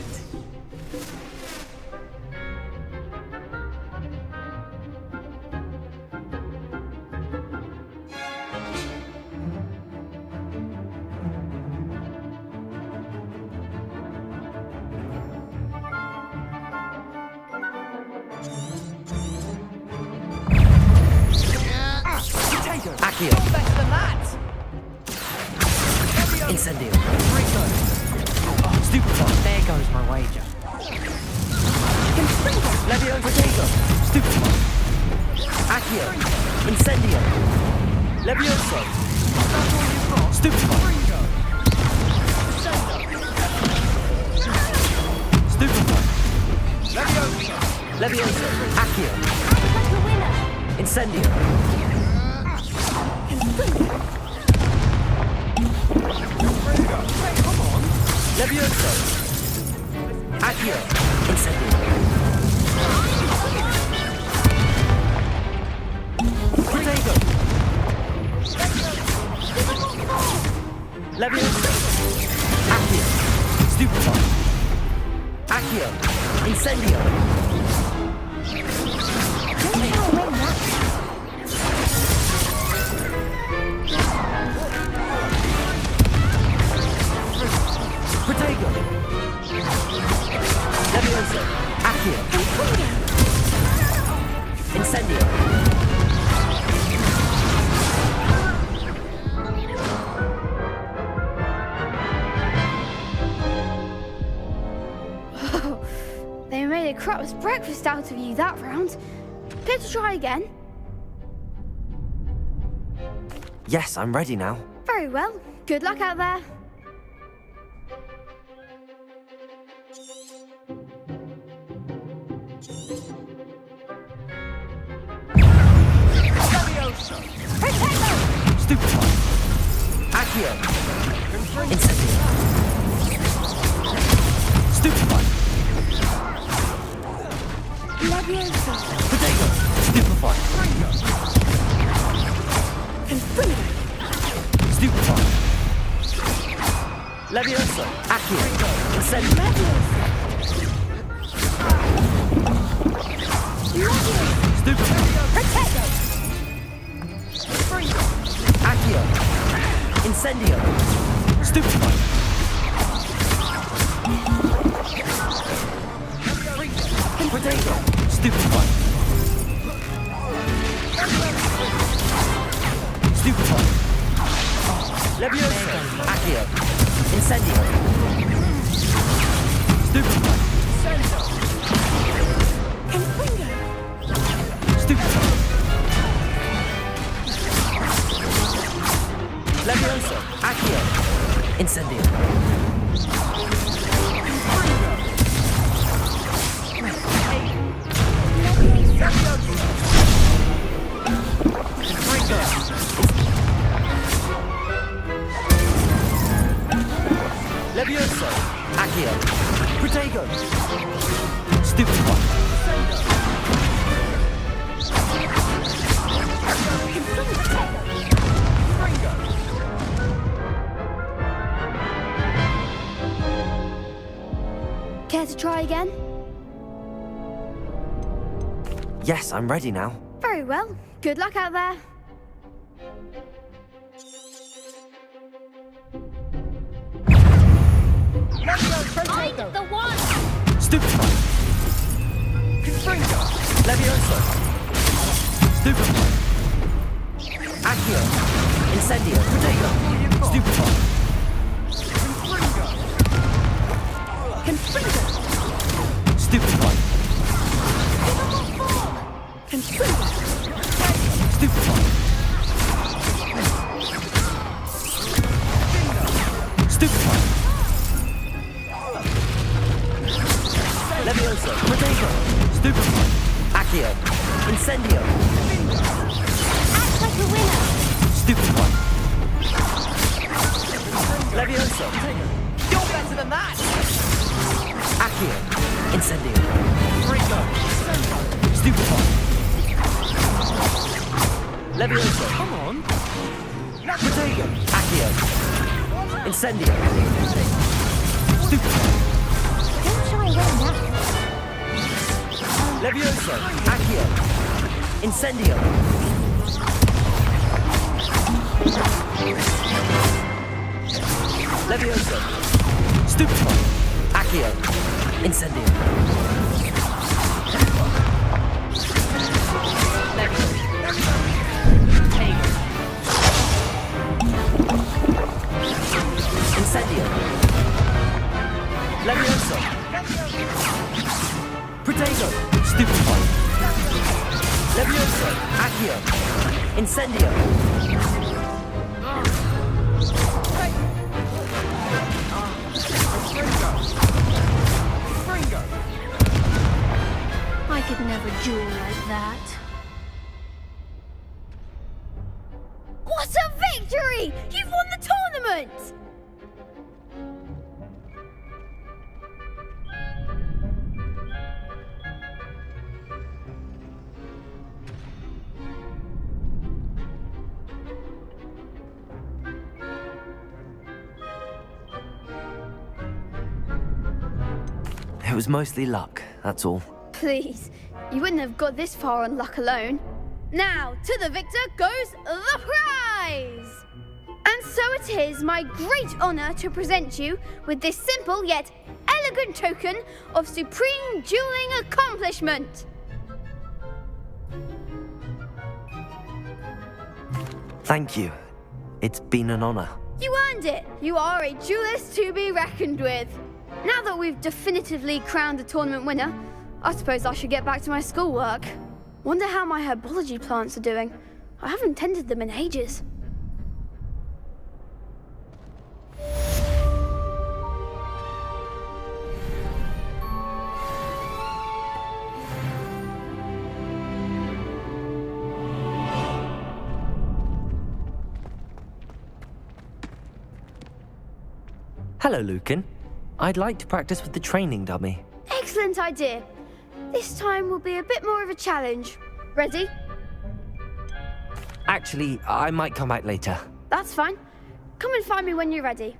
Accio. Better than that. Incendio. Stupefy. There goes my wager. Leviosa. Stupefy. Accio. Incendio. Leviosa. Stupefy. Stupefy. Leviosa. Accio. Incendio. Leviosa. Accio. Incendio. Protego. Leviosa. Accio. Stupefy. Accio. Incendio. Protego. Leviosa. Accio. Incendio. They made a crap's breakfast out of you that round. Care to try again? Yes, I'm ready now. Very well. Good luck out there. Stupefy. Accio. Incendio. Stupefy. Leviosa. Protego. Stupefy. Stupefy. Leviosa. Accio. Incendio. Stupefy. Accio. Incendio. Stupefy. Protego. Stupefy. Stupefy. Leviosa. Accio. Incendio. Stupefy. Stupefy. Leviosa. Accio. Incendio. Leviosa. Accio. Protego. Stupefy. Care to try again? Yes, I'm ready now. Very well. Good luck out there. Find the one! Stupefy. Leviosa. Stupefy. Accio. Incendio. Protego. Stupefy. Confringo! Stupefy! Confringo! Stupefy! Stupefy! Levioso! Protego! Stupefy! Accio! Incendio! Act like a winner! Stupefy! Levioso! You're better than that! Accio! Incendio! Frigo! Stupefy! Levioso! Come on! Protego! Accio! Incendio! Stupefy! Don't shy away now. Levioso! Accio! Incendio! Levioso! Stupefy! Accio! Incendio! Incendio! Levioso! Protego! Stupefy! Levioso! Accio! Incendio! I could never duel like that. What a victory! You've won the tournament! It was mostly luck, that's all. Please, you wouldn't have got this far on luck alone. Now, to the victor goes the prize! And so it is my great honor to present you with this simple yet elegant token of supreme dueling accomplishment. Thank you. It's been an honor. You earned it! You are a duelist to be reckoned with. Now that we've definitively crowned the tournament winner, I suppose I should get back to my schoolwork. Wonder how my herbology plants are doing. I haven't tended them in ages. Hello, Lucan. I'd like to practice with the training dummy. Excellent idea. This time will be a bit more of a challenge. Ready? Actually, I might come back later. That's fine. Come and find me when you're ready.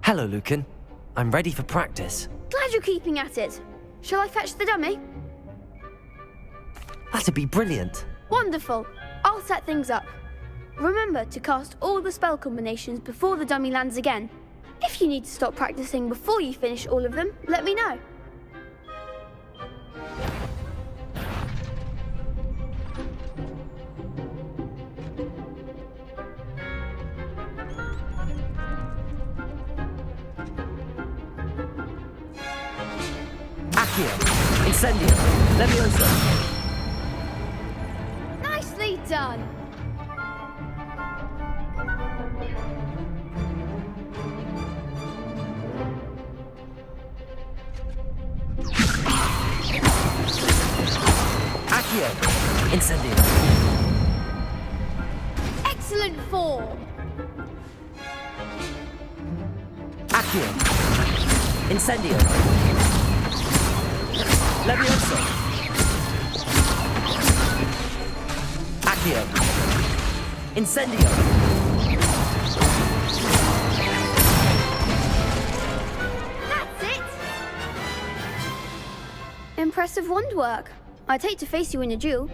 Hello, Lucan. I'm ready for practice. Glad you're keeping at it. Shall I fetch the dummy? That'd be brilliant. Wonderful. I'll set things up. Remember to cast all the spell combinations before the dummy lands again. If you need to stop practicing before you finish all of them, let me know. Accio! Incendio! Levioso! Nicely done. Accio! Incendio! Excellent form. Accio! Incendio! Levioso! Accio! Incendio! That's it. Impressive wand work. I'd hate to face you in a duel.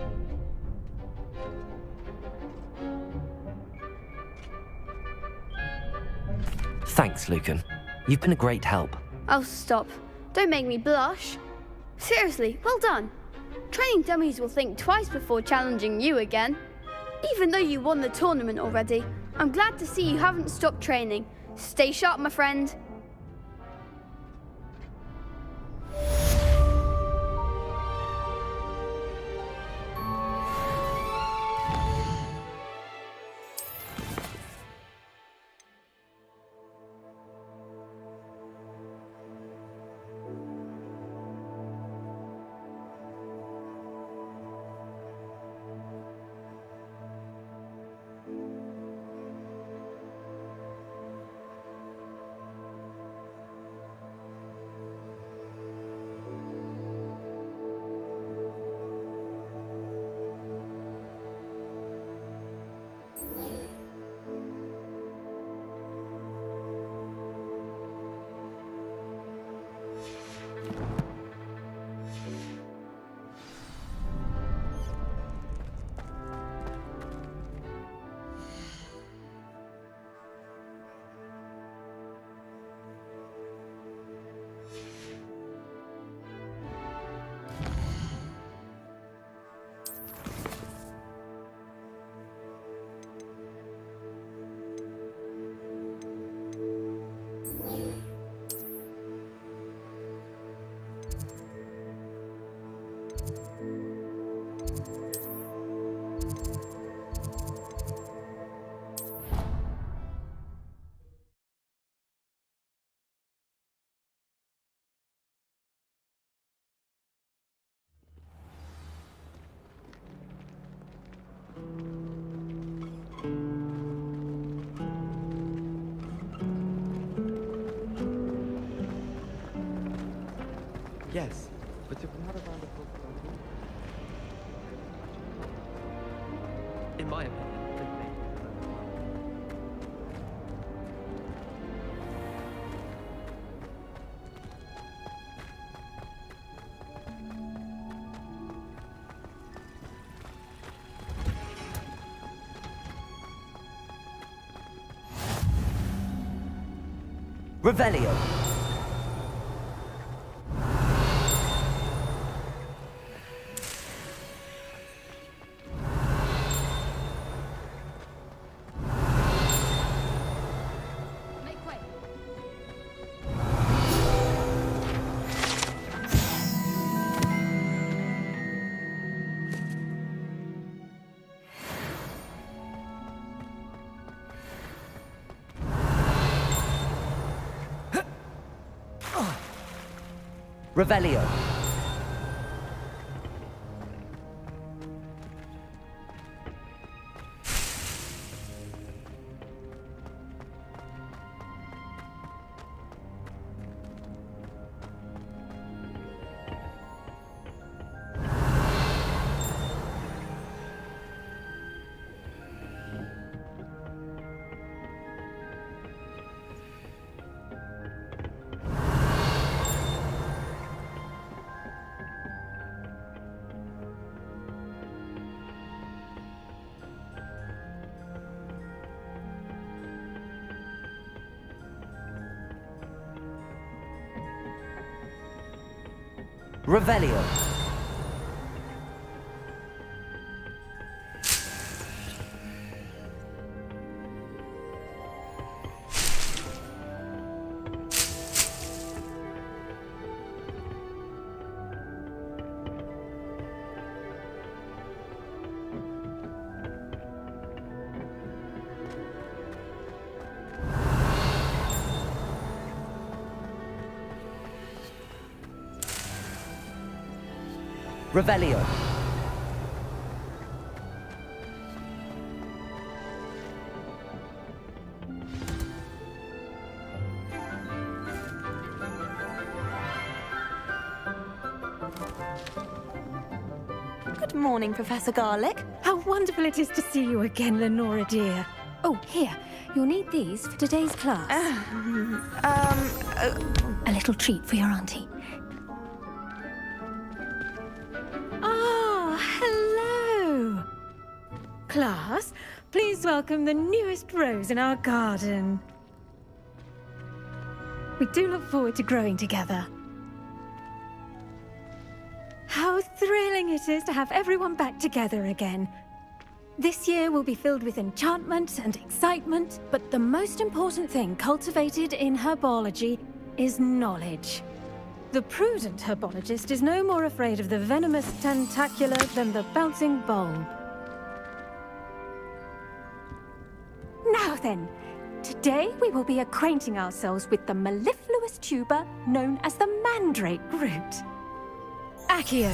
Thanks, Lucan. You've been a great help. Oh, stop. Don't make me blush. Seriously, well done. Training dummies will think twice before challenging you again. Even though you won the tournament already, I'm glad to see you haven't stopped training. Stay sharp, my friend. Yes, but if we had a round of In my opinion, Revelio. Revelio. Revelio. Revelio. Good morning, Professor Garlic. How wonderful it is to see you again, Lenora dear. Oh, here. You'll need these for today's class. A little treat for your auntie. Ah, hello. Class, please welcome the newest rose in our garden. We do look forward to growing together. How thrilling it is to have everyone back together again. This year will be filled with enchantment and excitement, but the most important thing cultivated in herbology is knowledge. The prudent herbologist is no more afraid of the venomous tentacula than the bouncing bulb. Now then, today we will be acquainting ourselves with the mellifluous tuber known as the mandrake root. Accio.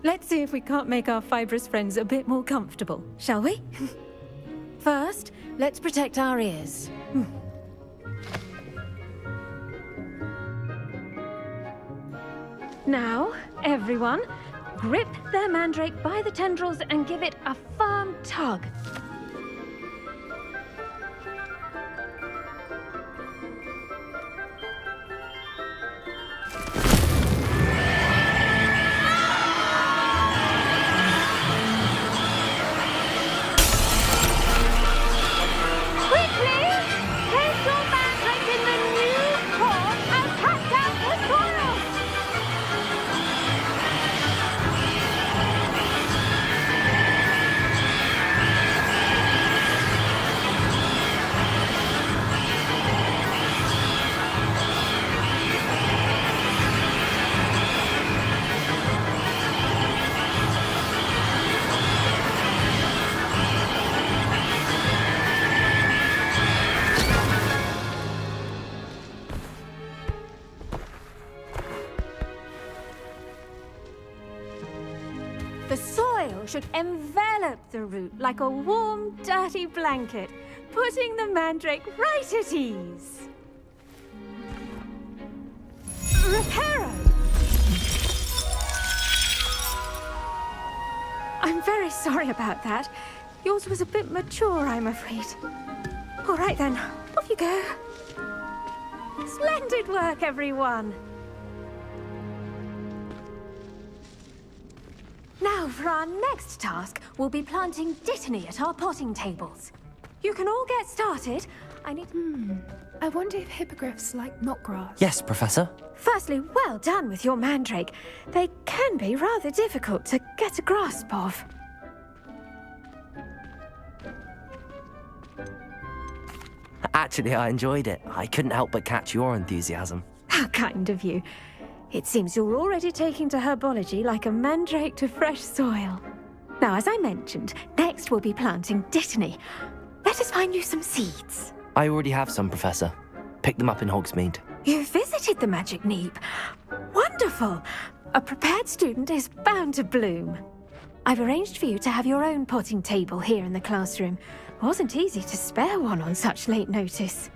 Let's see if we can't make our fibrous friends a bit more comfortable, shall we? First, let's protect our ears. Now, everyone, grip their mandrake by the tendrils and give it a firm tug. The soil should envelop the root like a warm, dirty blanket, putting the mandrake right at ease. Reparo! I'm very sorry about that. Yours was a bit mature, I'm afraid. All right then, off you go. Splendid work, everyone. Now, for our next task, we'll be planting dittany at our potting tables. You can all get started. I need... I wonder if hippogriffs like knotgrass. Yes, Professor. Firstly, well done with your mandrake. They can be rather difficult to get a grasp of. Actually, I enjoyed it. I couldn't help but catch your enthusiasm. How kind of you. It seems you're already taking to herbology like a mandrake to fresh soil. Now, as I mentioned, next we'll be planting dittany. Let us find you some seeds. I already have some, Professor. Pick them up in Hogsmeade. You visited the Magic Neep. Wonderful! A prepared student is bound to bloom. I've arranged for you to have your own potting table here in the classroom. Wasn't easy to spare one on such late notice.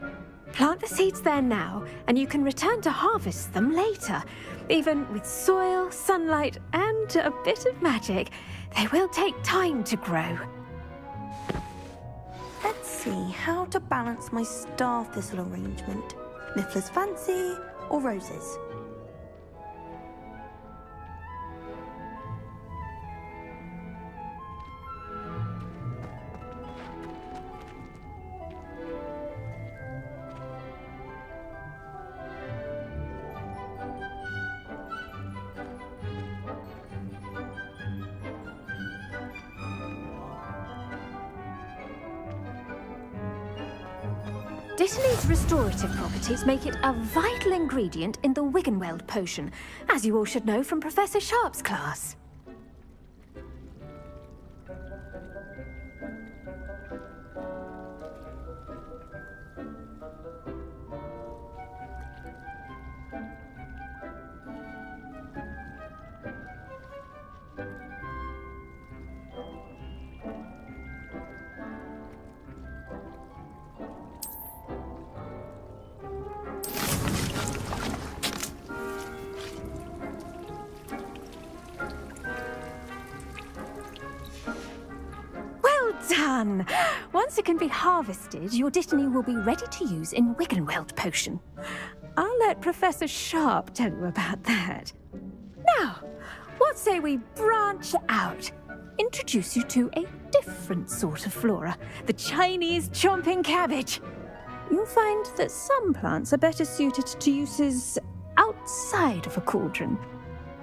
Plant the seeds there now, and you can return to harvest them later. Even with soil, sunlight, and a bit of magic, they will take time to grow. Let's see how to balance my star thistle arrangement. Mifflin's fancy or roses? Dittany's restorative properties make it a vital ingredient in the Wiggenweld potion, as you all should know from Professor Sharp's class. fun. Once it can be harvested, your Dittany will be ready to use in Wiggenweld potion. I'll let Professor Sharp tell you about that. Now, what say we branch out? Introduce you to a different sort of flora, the Chinese chomping cabbage. You'll find that some plants are better suited to uses outside of a cauldron.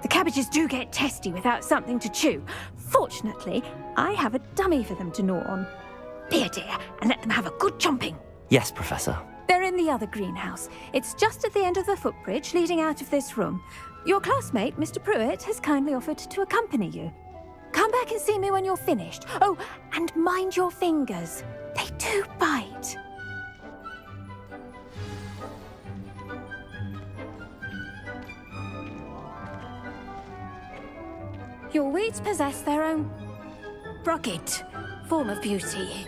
The cabbages do get testy without something to chew. Fortunately, I have a dummy for them to gnaw on. Be a dear and let them have a good chomping. Yes, Professor. They're in the other greenhouse. It's just at the end of the footbridge leading out of this room. Your classmate, Mr. Pruitt, has kindly offered to accompany you. Come back and see me when you're finished. Oh, and mind your fingers. They do bite. Your weeds possess their own rugged form of beauty.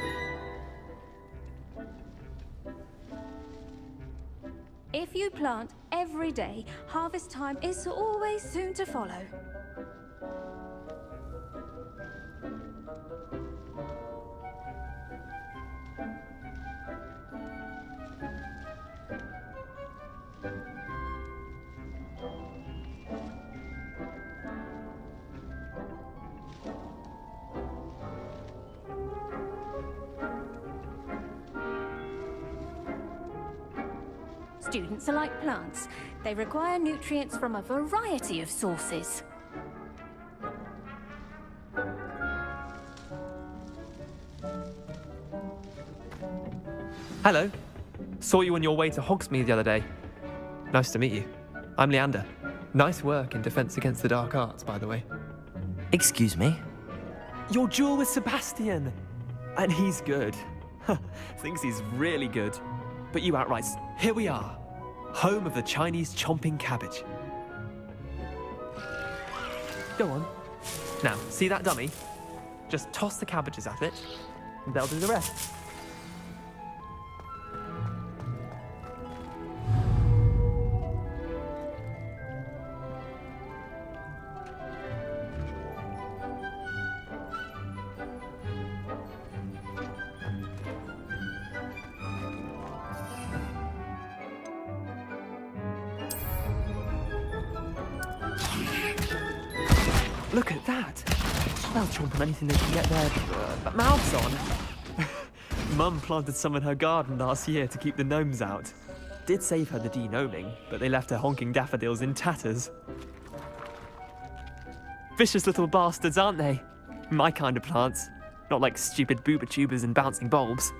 If you plant every day, harvest time is always soon to follow. Students are like plants. They require nutrients from a variety of sources. Hello. Saw you on your way to Hogsmeade the other day. Nice to meet you. I'm Leander. Nice work in Defense Against the Dark Arts, by the way. Excuse me? Your duel with Sebastian! And he's good. Thinks he's really good. But you outright, here we are. Home of the Chinese chomping cabbage. Go on. Now, see that dummy? Just toss the cabbages at it, and they'll do the rest. Look at that! They'll chomp on anything they can get their mouths on. Mum planted some in her garden last year to keep the gnomes out. Did save her the de-gnoming, but they left her honking daffodils in tatters. Vicious little bastards, aren't they? My kind of plants. Not like stupid booba tubers and bouncing bulbs.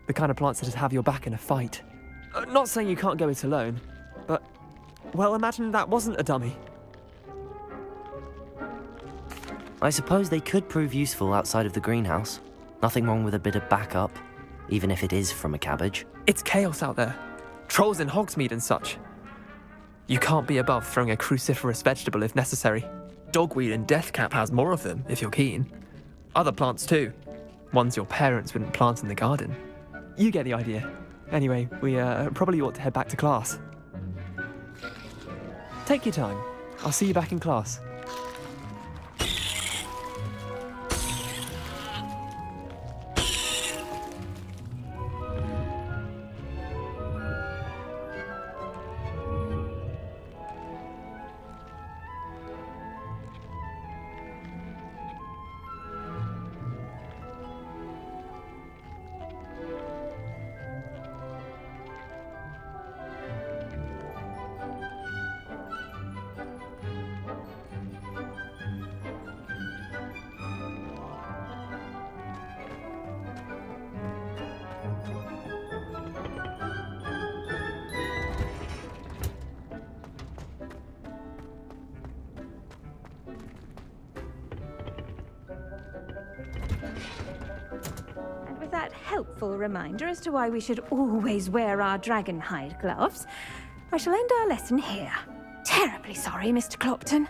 The kind of plants that just have your back in a fight. Not saying you can't go it alone, but, well, imagine that wasn't a dummy. I suppose they could prove useful outside of the greenhouse. Nothing wrong with a bit of backup, even if it is from a cabbage. It's chaos out there. Trolls in Hogsmeade and such. You can't be above throwing a cruciferous vegetable if necessary. Dogweed and deathcap has more of them, if you're keen. Other plants too. Ones your parents wouldn't plant in the garden. You get the idea. Anyway, we probably ought to head back to class. Take your time. I'll see you back in class. That helpful reminder as to why we should always wear our dragon hide gloves, I shall end our lesson here. Terribly sorry, Mr. Clopton.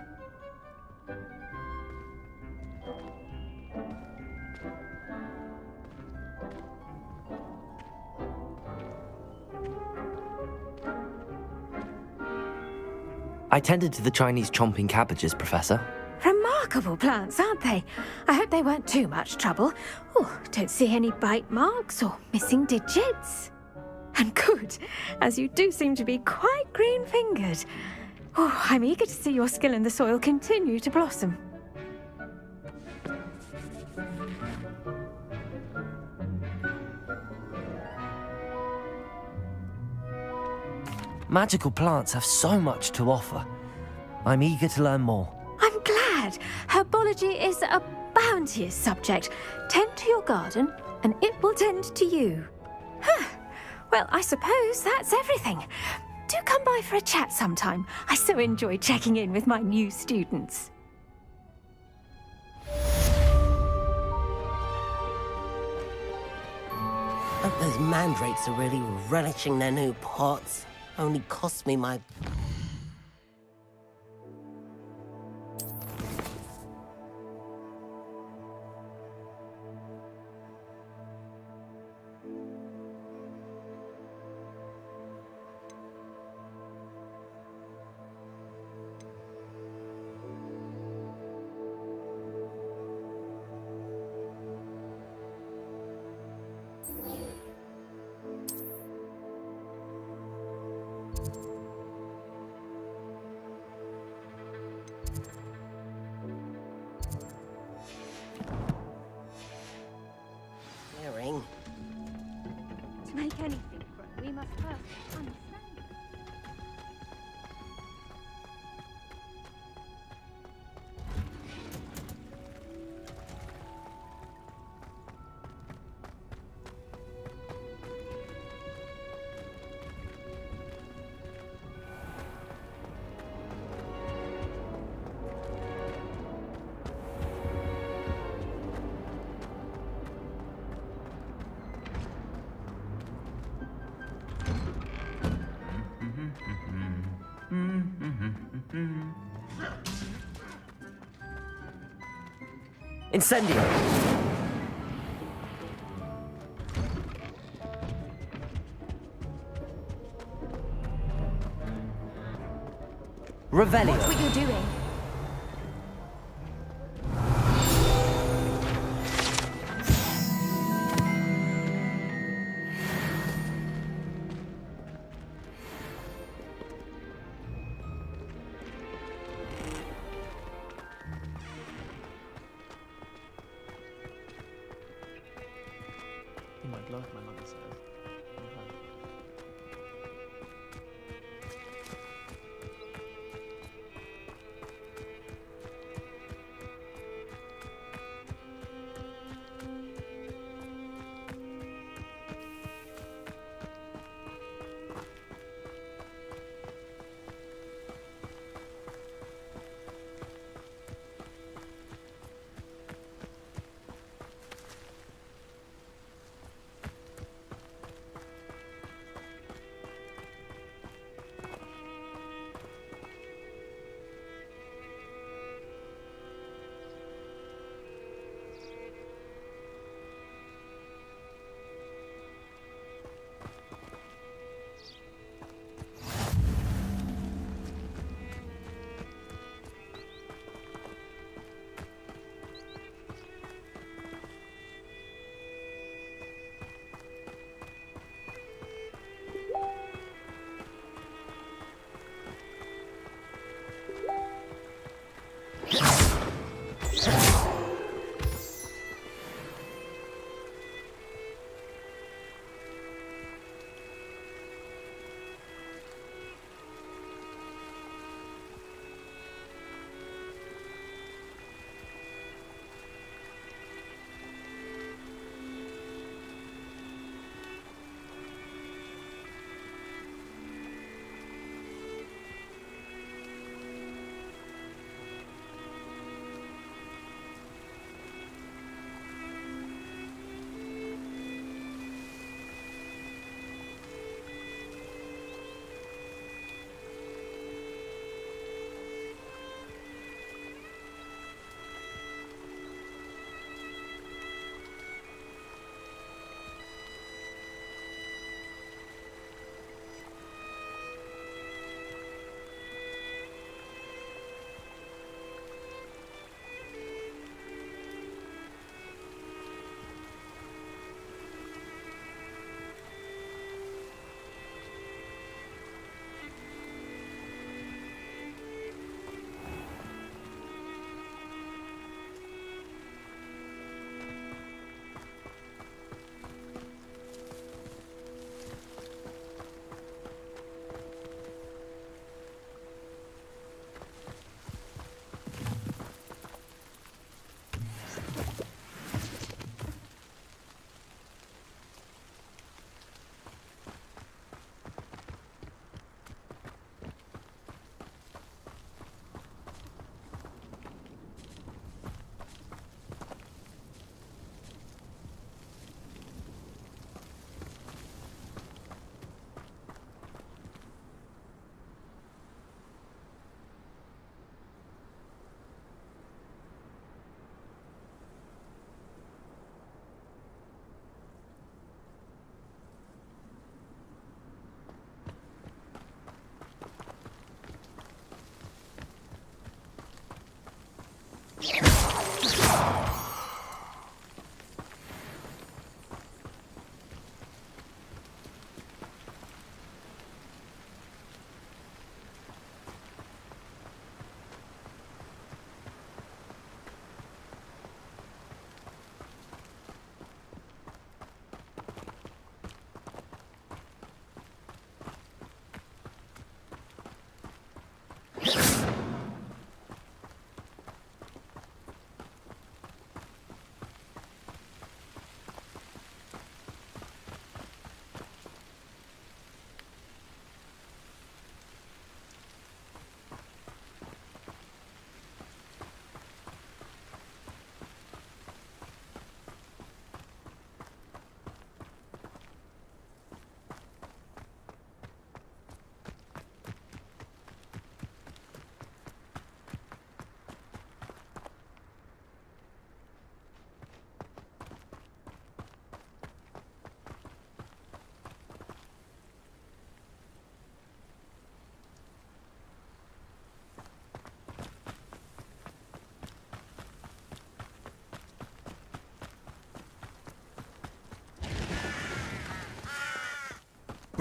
I tended to the Chinese chomping cabbages, Professor. Remarkable. remarkable plants, aren't they? I hope they weren't too much trouble. Oh, don't see any bite marks or missing digits. And good, as you do seem to be quite green-fingered. Oh, I'm eager to see your skill in the soil continue to blossom. Magical plants have so much to offer. I'm eager to learn more. I'm glad. Herbology is a bounteous subject. Tend to your garden, and it will tend to you. Huh. Well, I suppose that's everything. Do come by for a chat sometime. I so enjoy checking in with my new students. Hope those mandrakes are really relishing their new pots. Only cost me my... Hearing. To make anything grow, we must first understand. Incendio! Revelio! Watch what you're doing. You might blow my mother says.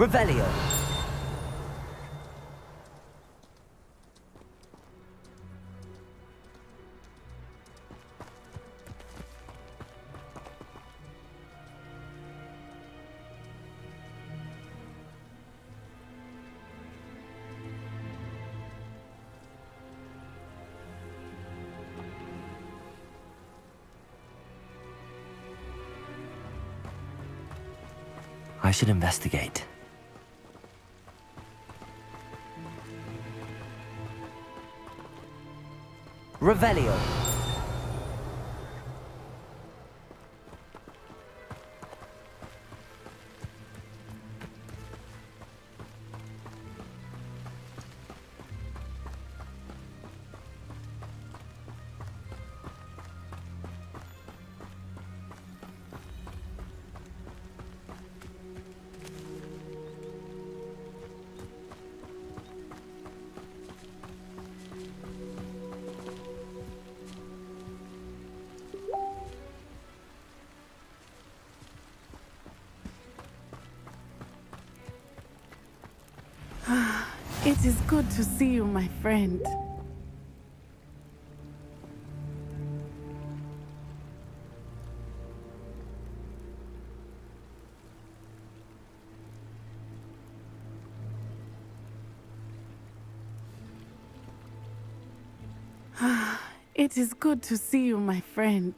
Revelio. I should investigate. Revelio. It is good to see you, my friend. It is good to see you, my friend.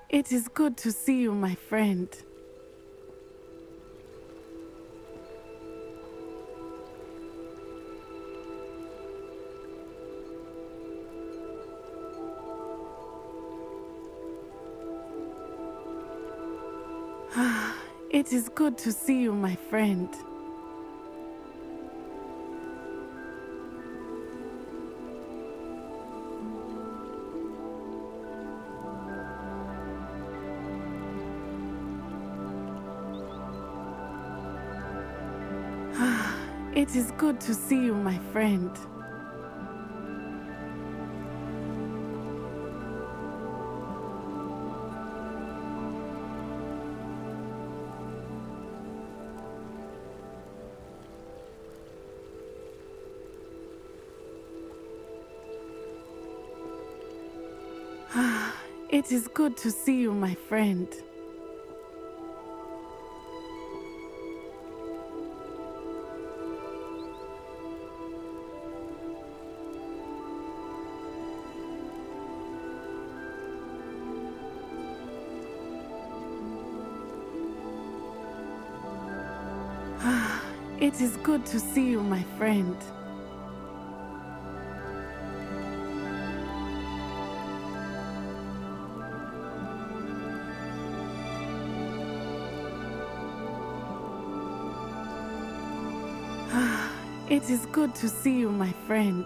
It is good to see you, my friend. It is good to see you, my friend. It is good to see you, my friend. It is good to see you, my friend. It is good to see you, my friend. It is good to see you, my friend.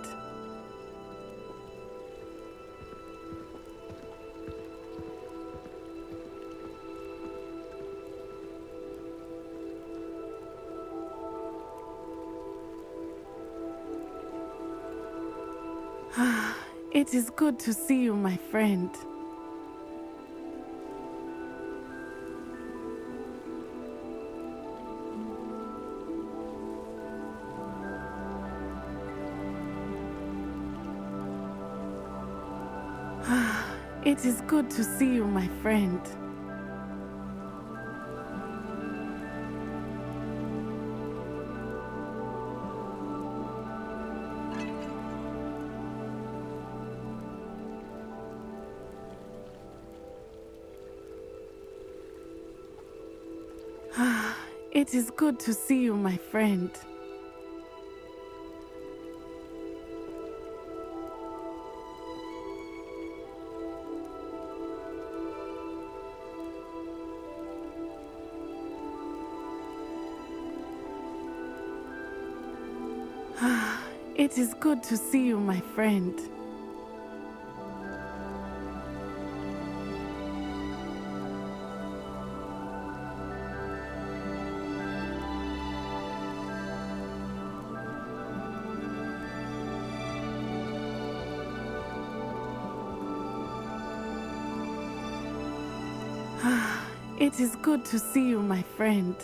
It is good to see you, my friend. It is good to see you, my friend. It is good to see you, my friend. It is good to see you, my friend. It is good to see you, my friend.